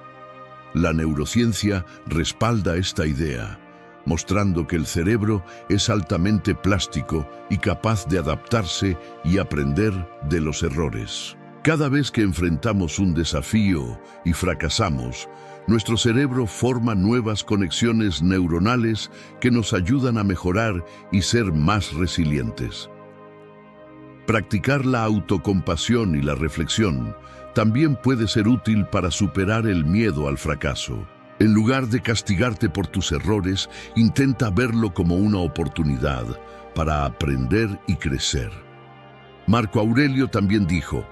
La neurociencia respalda esta idea, mostrando que el cerebro es altamente plástico y capaz de adaptarse y aprender de los errores. Cada vez que enfrentamos un desafío y fracasamos, nuestro cerebro forma nuevas conexiones neuronales que nos ayudan a mejorar y ser más resilientes. Practicar la autocompasión y la reflexión también puede ser útil para superar el miedo al fracaso. En lugar de castigarte por tus errores, intenta verlo como una oportunidad para aprender y crecer. Marco Aurelio también dijo: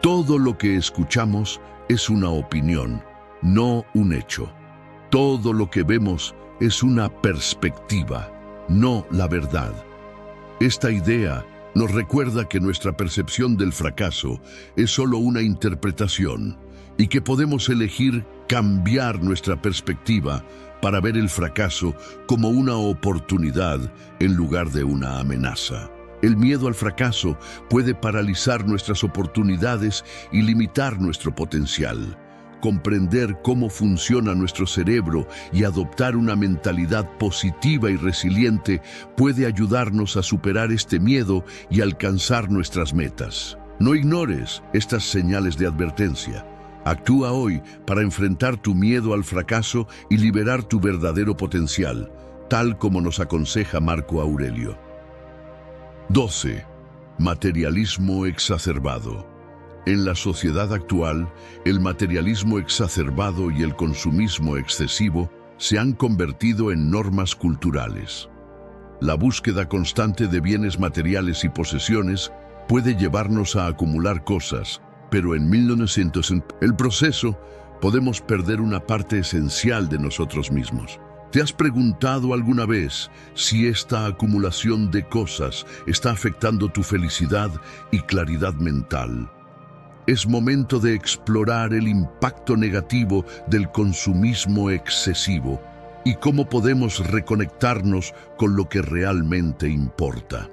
«Todo lo que escuchamos es una opinión, no un hecho. Todo lo que vemos es una perspectiva, no la verdad». Esta idea nos recuerda que nuestra percepción del fracaso es solo una interpretación y que podemos elegir cambiar nuestra perspectiva para ver el fracaso como una oportunidad en lugar de una amenaza. El miedo al fracaso puede paralizar nuestras oportunidades y limitar nuestro potencial. comprender cómo funciona nuestro cerebro y adoptar una mentalidad positiva y resiliente puede ayudarnos a superar este miedo y alcanzar nuestras metas. No ignores estas señales de advertencia. Actúa hoy para enfrentar tu miedo al fracaso y liberar tu verdadero potencial, tal como nos aconseja Marco Aurelio. 12. Materialismo exacerbado. En la sociedad actual, el materialismo exacerbado y el consumismo excesivo se han convertido en normas culturales. La búsqueda constante de bienes materiales y posesiones puede llevarnos a acumular cosas, pero en 1900, el proceso, podemos perder una parte esencial de nosotros mismos. ¿Te has preguntado alguna vez si esta acumulación de cosas está afectando tu felicidad y claridad mental? Es momento de explorar el impacto negativo del consumismo excesivo y cómo podemos reconectarnos con lo que realmente importa.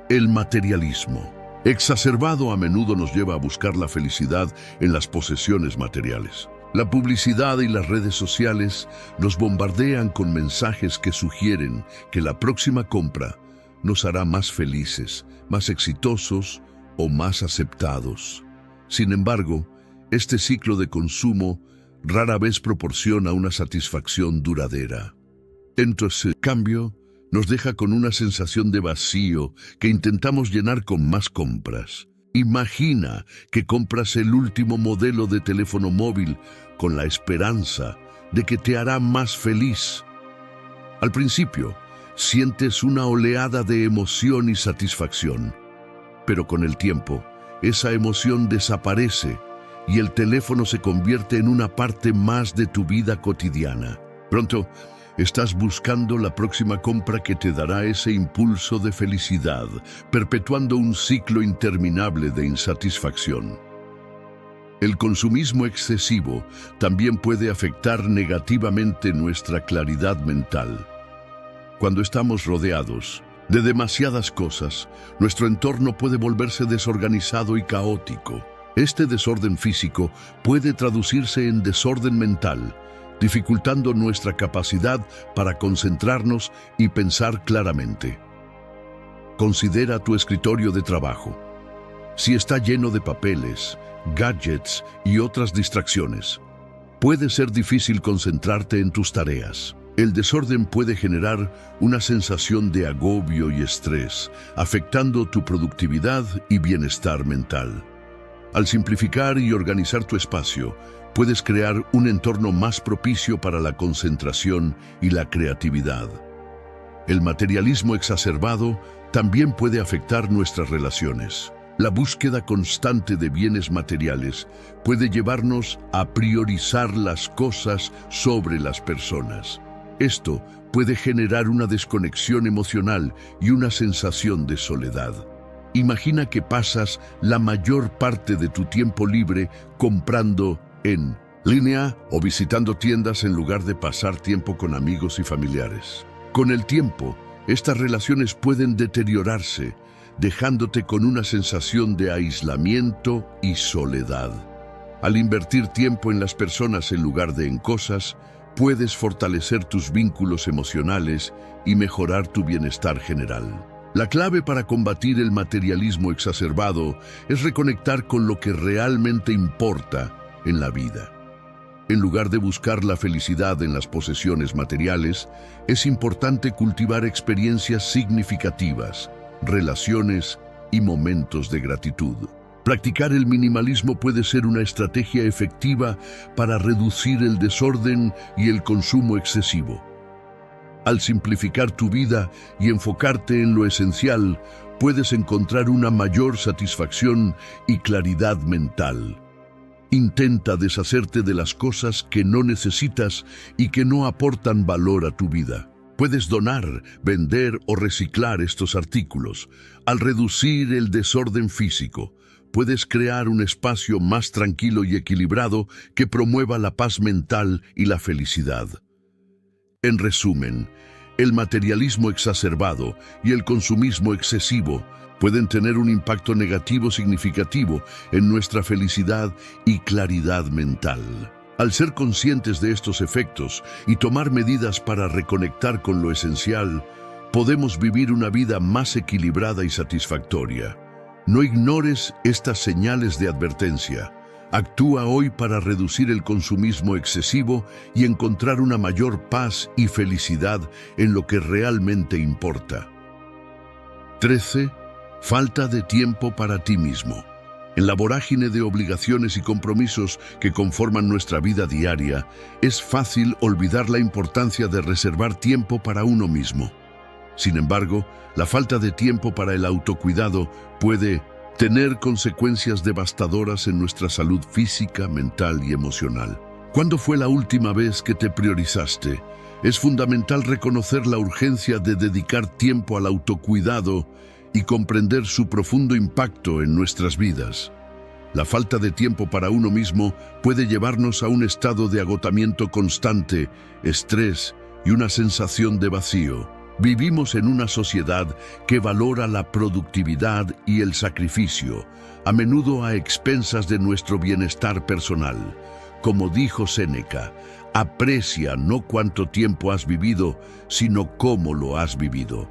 El materialismo exacerbado a menudo nos lleva a buscar la felicidad en las posesiones materiales. La publicidad y las redes sociales nos bombardean con mensajes que sugieren que la próxima compra nos hará más felices, más exitosos o más aceptados. Sin embargo, este ciclo de consumo rara vez proporciona una satisfacción duradera. Entonces, en cambio, nos deja con una sensación de vacío que intentamos llenar con más compras. Imagina que compras el último modelo de teléfono móvil con la esperanza de que te hará más feliz. Al principio, sientes una oleada de emoción y satisfacción, pero con el tiempo, esa emoción desaparece y el teléfono se convierte en una parte más de tu vida cotidiana. Pronto, estás buscando la próxima compra que te dará ese impulso de felicidad, perpetuando un ciclo interminable de insatisfacción. El consumismo excesivo también puede afectar negativamente nuestra claridad mental. Cuando estamos rodeados de demasiadas cosas, nuestro entorno puede volverse desorganizado y caótico. Este desorden físico puede traducirse en desorden mental, dificultando nuestra capacidad para concentrarnos y pensar claramente. Considera tu escritorio de trabajo. Si está lleno de papeles, gadgets y otras distracciones, puede ser difícil concentrarte en tus tareas. El desorden puede generar una sensación de agobio y estrés, afectando tu productividad y bienestar mental. Al simplificar y organizar tu espacio, puedes crear un entorno más propicio para la concentración y la creatividad. El materialismo exacerbado también puede afectar nuestras relaciones. La búsqueda constante de bienes materiales puede llevarnos a priorizar las cosas sobre las personas. Esto puede generar una desconexión emocional y una sensación de soledad. Imagina que pasas la mayor parte de tu tiempo libre comprando en línea o visitando tiendas en lugar de pasar tiempo con amigos y familiares. Con el tiempo, estas relaciones pueden deteriorarse, dejándote con una sensación de aislamiento y soledad. Al invertir tiempo en las personas en lugar de en cosas, puedes fortalecer tus vínculos emocionales y mejorar tu bienestar general. La clave para combatir el materialismo exacerbado es reconectar con lo que realmente importa en la vida. En lugar de buscar la felicidad en las posesiones materiales, es importante cultivar experiencias significativas, relaciones y momentos de gratitud. Practicar el minimalismo puede ser una estrategia efectiva para reducir el desorden y el consumo excesivo. Al simplificar tu vida y enfocarte en lo esencial, puedes encontrar una mayor satisfacción y claridad mental. Intenta deshacerte de las cosas que no necesitas y que no aportan valor a tu vida. Puedes donar, vender o reciclar estos artículos. Al reducir el desorden físico, puedes crear un espacio más tranquilo y equilibrado que promueva la paz mental y la felicidad. En resumen, El materialismo exacerbado y el consumismo excesivo pueden tener un impacto negativo significativo en nuestra felicidad y claridad mental. Al ser conscientes de estos efectos y tomar medidas para reconectar con lo esencial, podemos vivir una vida más equilibrada y satisfactoria. No ignores estas señales de advertencia. Actúa hoy para reducir el consumismo excesivo y encontrar una mayor paz y felicidad en lo que realmente importa. 13. Falta de tiempo para ti mismo. En la vorágine de obligaciones y compromisos que conforman nuestra vida diaria, es fácil olvidar la importancia de reservar tiempo para uno mismo. Sin embargo, la falta de tiempo para el autocuidado puede tener consecuencias devastadoras en nuestra salud física, mental y emocional. ¿Cuándo fue la última vez que te priorizaste? Es fundamental reconocer la urgencia de dedicar tiempo al autocuidado y comprender su profundo impacto en nuestras vidas. La falta de tiempo para uno mismo puede llevarnos a un estado de agotamiento constante, estrés y una sensación de vacío. Vivimos en una sociedad que valora la productividad y el sacrificio, a menudo a expensas de nuestro bienestar personal. Como dijo Séneca, aprecia no cuánto tiempo has vivido, sino cómo lo has vivido.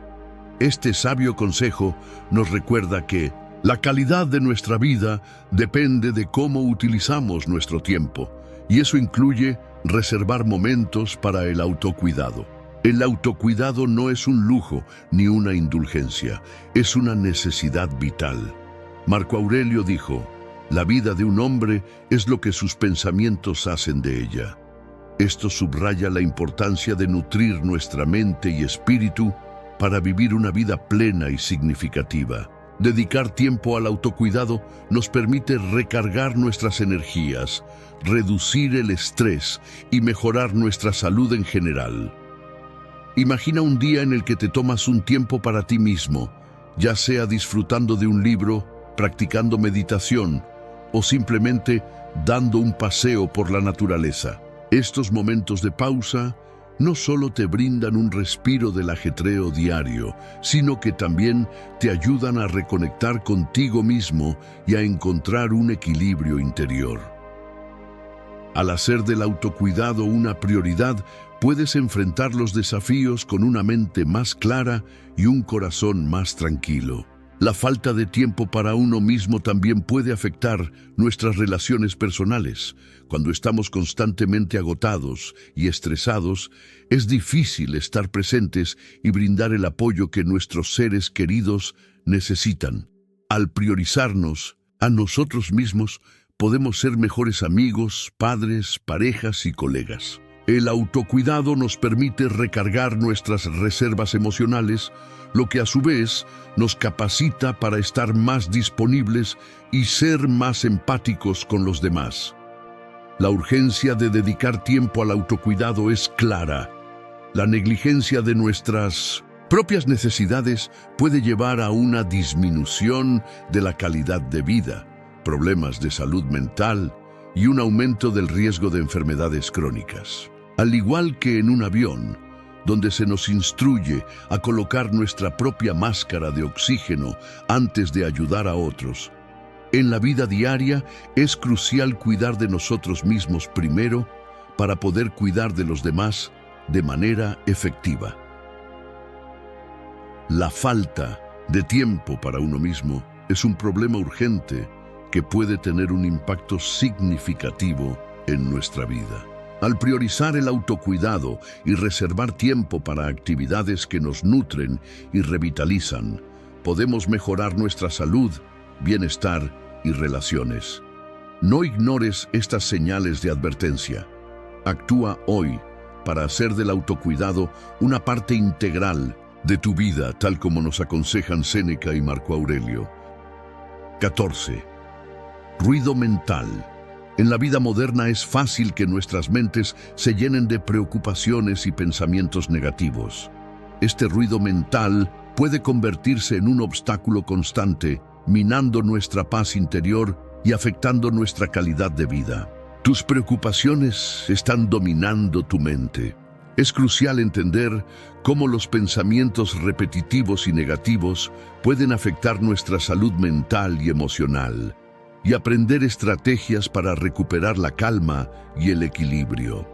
Este sabio consejo nos recuerda que la calidad de nuestra vida depende de cómo utilizamos nuestro tiempo, y eso incluye reservar momentos para el autocuidado. El autocuidado no es un lujo ni una indulgencia, es una necesidad vital. Marco Aurelio dijo, la vida de un hombre es lo que sus pensamientos hacen de ella. Esto subraya la importancia de nutrir nuestra mente y espíritu para vivir una vida plena y significativa. Dedicar tiempo al autocuidado nos permite recargar nuestras energías, reducir el estrés y mejorar nuestra salud en general. Imagina un día en el que te tomas un tiempo para ti mismo, ya sea disfrutando de un libro, practicando meditación o simplemente dando un paseo por la naturaleza. Estos momentos de pausa no solo te brindan un respiro del ajetreo diario, sino que también te ayudan a reconectar contigo mismo y a encontrar un equilibrio interior. Al hacer del autocuidado una prioridad, puedes enfrentar los desafíos con una mente más clara y un corazón más tranquilo. La falta de tiempo para uno mismo también puede afectar nuestras relaciones personales. Cuando estamos constantemente agotados y estresados, es difícil estar presentes y brindar el apoyo que nuestros seres queridos necesitan. Al priorizarnos a nosotros mismos, podemos ser mejores amigos, padres, parejas y colegas. El autocuidado nos permite recargar nuestras reservas emocionales, lo que a su vez nos capacita para estar más disponibles y ser más empáticos con los demás. La urgencia de dedicar tiempo al autocuidado es clara. La negligencia de nuestras propias necesidades puede llevar a una disminución de la calidad de vida, problemas de salud mental y un aumento del riesgo de enfermedades crónicas. Al igual que en un avión, donde se nos instruye a colocar nuestra propia máscara de oxígeno antes de ayudar a otros, en la vida diaria es crucial cuidar de nosotros mismos primero para poder cuidar de los demás de manera efectiva. La falta de tiempo para uno mismo es un problema urgente que puede tener un impacto significativo en nuestra vida. Al priorizar el autocuidado y reservar tiempo para actividades que nos nutren y revitalizan, podemos mejorar nuestra salud, bienestar y relaciones. No ignores estas señales de advertencia. Actúa hoy para hacer del autocuidado una parte integral de tu vida, tal como nos aconsejan Séneca y Marco Aurelio. 14. Ruido mental. En la vida moderna es fácil que nuestras mentes se llenen de preocupaciones y pensamientos negativos. Este ruido mental puede convertirse en un obstáculo constante, minando nuestra paz interior y afectando nuestra calidad de vida. Tus preocupaciones están dominando tu mente. Es crucial entender cómo los pensamientos repetitivos y negativos pueden afectar nuestra salud mental y emocional, y aprender estrategias para recuperar la calma y el equilibrio.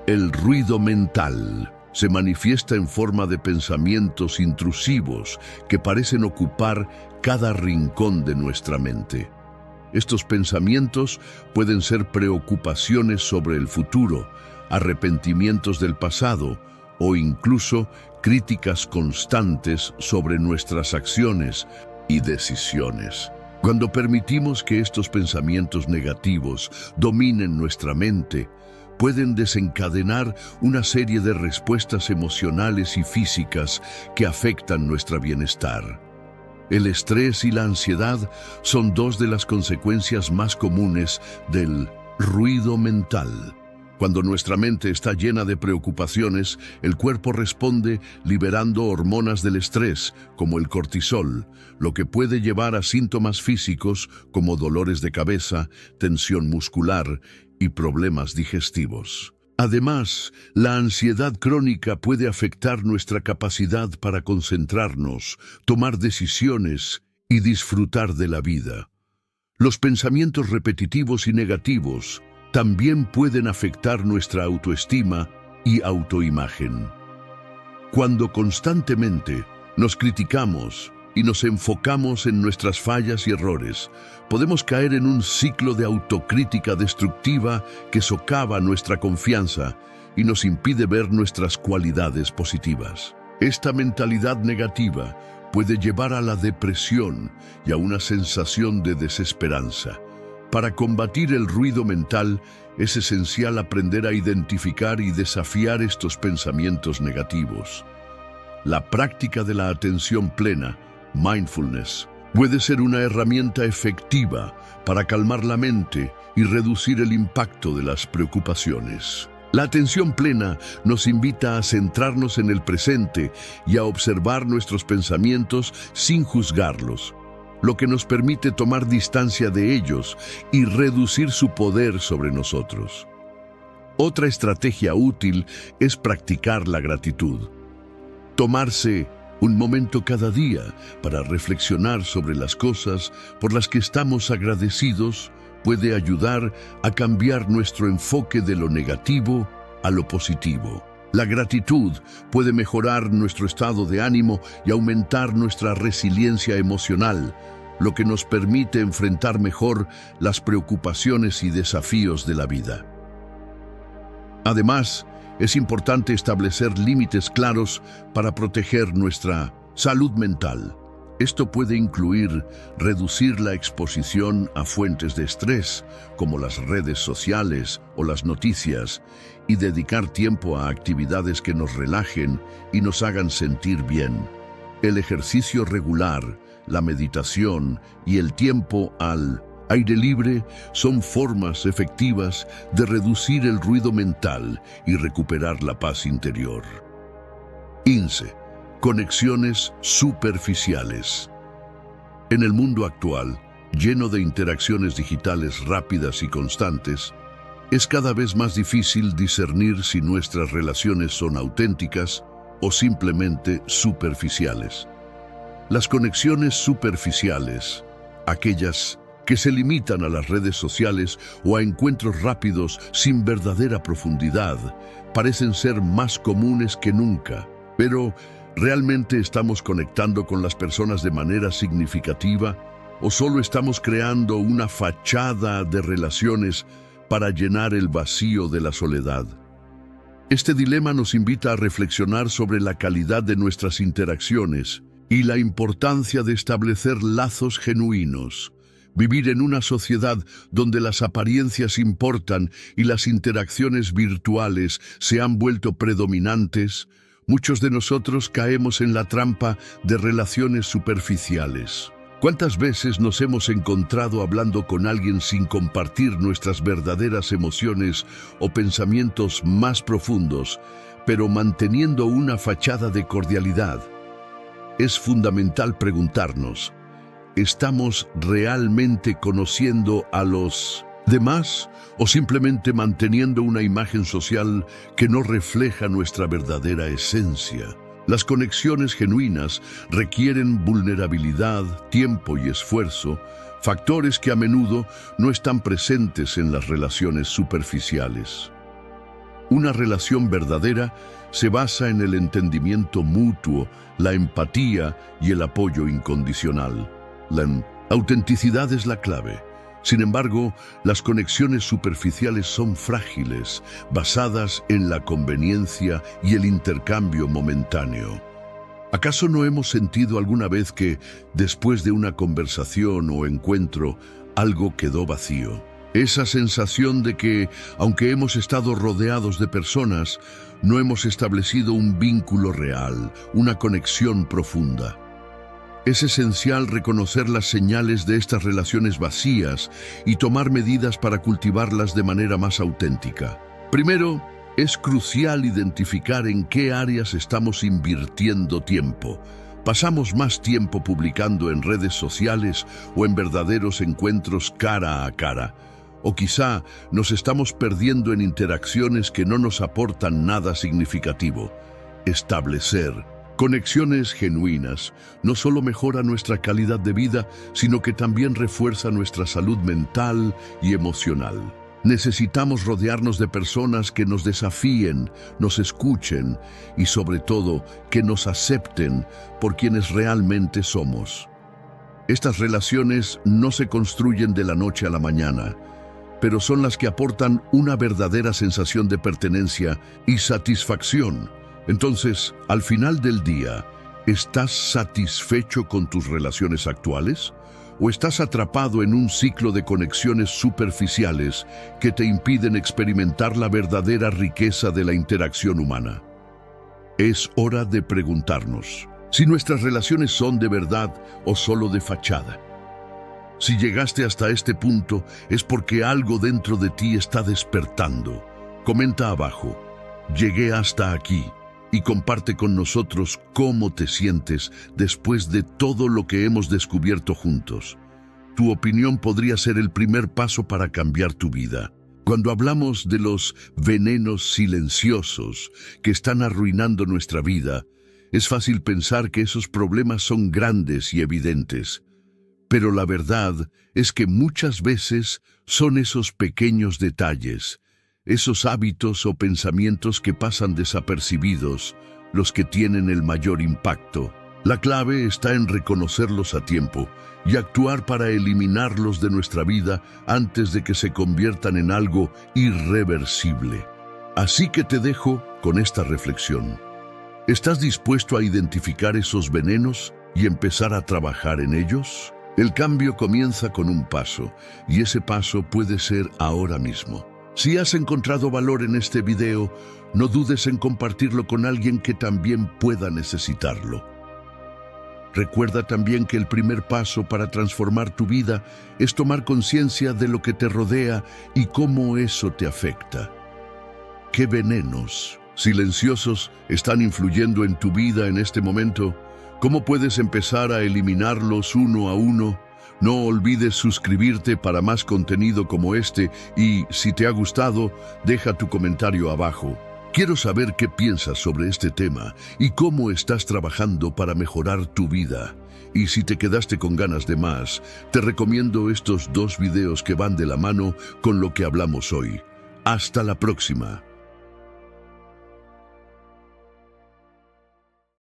El ruido mental se manifiesta en forma de pensamientos intrusivos que parecen ocupar cada rincón de nuestra mente. Estos pensamientos pueden ser preocupaciones sobre el futuro, arrepentimientos del pasado o incluso críticas constantes sobre nuestras acciones y decisiones. Cuando permitimos que estos pensamientos negativos dominen nuestra mente, pueden desencadenar una serie de respuestas emocionales y físicas que afectan nuestro bienestar. El estrés y la ansiedad son dos de las consecuencias más comunes del ruido mental. Cuando nuestra mente está llena de preocupaciones, el cuerpo responde liberando hormonas del estrés, como el cortisol, lo que puede llevar a síntomas físicos como dolores de cabeza, tensión muscular y problemas digestivos. Además, la ansiedad crónica puede afectar nuestra capacidad para concentrarnos, tomar decisiones y disfrutar de la vida. Los pensamientos repetitivos y negativos también pueden afectar nuestra autoestima y autoimagen. Cuando constantemente nos criticamos y nos enfocamos en nuestras fallas y errores, podemos caer en un ciclo de autocrítica destructiva que socava nuestra confianza y nos impide ver nuestras cualidades positivas. Esta mentalidad negativa puede llevar a la depresión y a una sensación de desesperanza. Para combatir el ruido mental, es esencial aprender a identificar y desafiar estos pensamientos negativos. La práctica de la atención plena, mindfulness, puede ser una herramienta efectiva para calmar la mente y reducir el impacto de las preocupaciones. La atención plena nos invita a centrarnos en el presente y a observar nuestros pensamientos sin juzgarlos, lo que nos permite tomar distancia de ellos y reducir su poder sobre nosotros. Otra estrategia útil es practicar la gratitud. Tomarse un momento cada día para reflexionar sobre las cosas por las que estamos agradecidos puede ayudar a cambiar nuestro enfoque de lo negativo a lo positivo. La gratitud puede mejorar nuestro estado de ánimo y aumentar nuestra resiliencia emocional, lo que nos permite enfrentar mejor las preocupaciones y desafíos de la vida. Además, es importante establecer límites claros para proteger nuestra salud mental. Esto puede incluir reducir la exposición a fuentes de estrés, como las redes sociales o las noticias, y dedicar tiempo a actividades que nos relajen y nos hagan sentir bien. El ejercicio regular, la meditación y el tiempo al aire libre son formas efectivas de reducir el ruido mental y recuperar la paz interior. 15. Conexiones superficiales. En el mundo actual, lleno de interacciones digitales rápidas y constantes, es cada vez más difícil discernir si nuestras relaciones son auténticas o simplemente superficiales. Las conexiones superficiales, aquellas que se limitan a las redes sociales o a encuentros rápidos sin verdadera profundidad, parecen ser más comunes que nunca. Pero, ¿realmente estamos conectando con las personas de manera significativa o solo estamos creando una fachada de relaciones para llenar el vacío de la soledad? Este dilema nos invita a reflexionar sobre la calidad de nuestras interacciones y la importancia de establecer lazos genuinos. Vivir en una sociedad donde las apariencias importan y las interacciones virtuales se han vuelto predominantes, muchos de nosotros caemos en la trampa de relaciones superficiales. ¿Cuántas veces nos hemos encontrado hablando con alguien sin compartir nuestras verdaderas emociones o pensamientos más profundos, pero manteniendo una fachada de cordialidad? Es fundamental preguntarnos, ¿estamos realmente conociendo a los de más o simplemente manteniendo una imagen social que no refleja nuestra verdadera esencia. Las conexiones genuinas requieren vulnerabilidad, tiempo y esfuerzo, factores que a menudo no están presentes en las relaciones superficiales. Una relación verdadera se basa en el entendimiento mutuo, la empatía y el apoyo incondicional. La autenticidad es la clave. Sin embargo, las conexiones superficiales son frágiles, basadas en la conveniencia y el intercambio momentáneo. ¿Acaso no hemos sentido alguna vez que, después de una conversación o encuentro, algo quedó vacío? Esa sensación de que, aunque hemos estado rodeados de personas, no hemos establecido un vínculo real, una conexión profunda. Es esencial reconocer las señales de estas relaciones vacías y tomar medidas para cultivarlas de manera más auténtica. Primero, es crucial identificar en qué áreas estamos invirtiendo tiempo. ¿Pasamos más tiempo publicando en redes sociales o en verdaderos encuentros cara a cara? O quizá nos estamos perdiendo en interacciones que no nos aportan nada significativo. Establecer conexiones genuinas no solo mejora nuestra calidad de vida, sino que también refuerza nuestra salud mental y emocional. Necesitamos rodearnos de personas que nos desafíen, nos escuchen y sobre todo que nos acepten por quienes realmente somos. Estas relaciones no se construyen de la noche a la mañana, pero son las que aportan una verdadera sensación de pertenencia y satisfacción. Entonces, al final del día, ¿estás satisfecho con tus relaciones actuales? ¿O estás atrapado en un ciclo de conexiones superficiales que te impiden experimentar la verdadera riqueza de la interacción humana? Es hora de preguntarnos si nuestras relaciones son de verdad o solo de fachada. Si llegaste hasta este punto, es porque algo dentro de ti está despertando. Comenta abajo, llegué hasta aquí, y comparte con nosotros cómo te sientes después de todo lo que hemos descubierto juntos. Tu opinión podría ser el primer paso para cambiar tu vida. Cuando hablamos de los venenos silenciosos que están arruinando nuestra vida, es fácil pensar que esos problemas son grandes y evidentes. Pero la verdad es que muchas veces son esos pequeños detalles, esos hábitos o pensamientos que pasan desapercibidos, los que tienen el mayor impacto. La clave está en reconocerlos a tiempo y actuar para eliminarlos de nuestra vida antes de que se conviertan en algo irreversible. Así que te dejo con esta reflexión. ¿Estás dispuesto a identificar esos venenos y empezar a trabajar en ellos? El cambio comienza con un paso, y ese paso puede ser ahora mismo. Si has encontrado valor en este video, no dudes en compartirlo con alguien que también pueda necesitarlo. Recuerda también que el primer paso para transformar tu vida es tomar conciencia de lo que te rodea y cómo eso te afecta. ¿Qué venenos silenciosos están influyendo en tu vida en este momento? ¿Cómo puedes empezar a eliminarlos uno a uno? No olvides suscribirte para más contenido como este y, si te ha gustado, deja tu comentario abajo. Quiero saber qué piensas sobre este tema y cómo estás trabajando para mejorar tu vida. Y si te quedaste con ganas de más, te recomiendo estos 2 videos que van de la mano con lo que hablamos hoy. Hasta la próxima.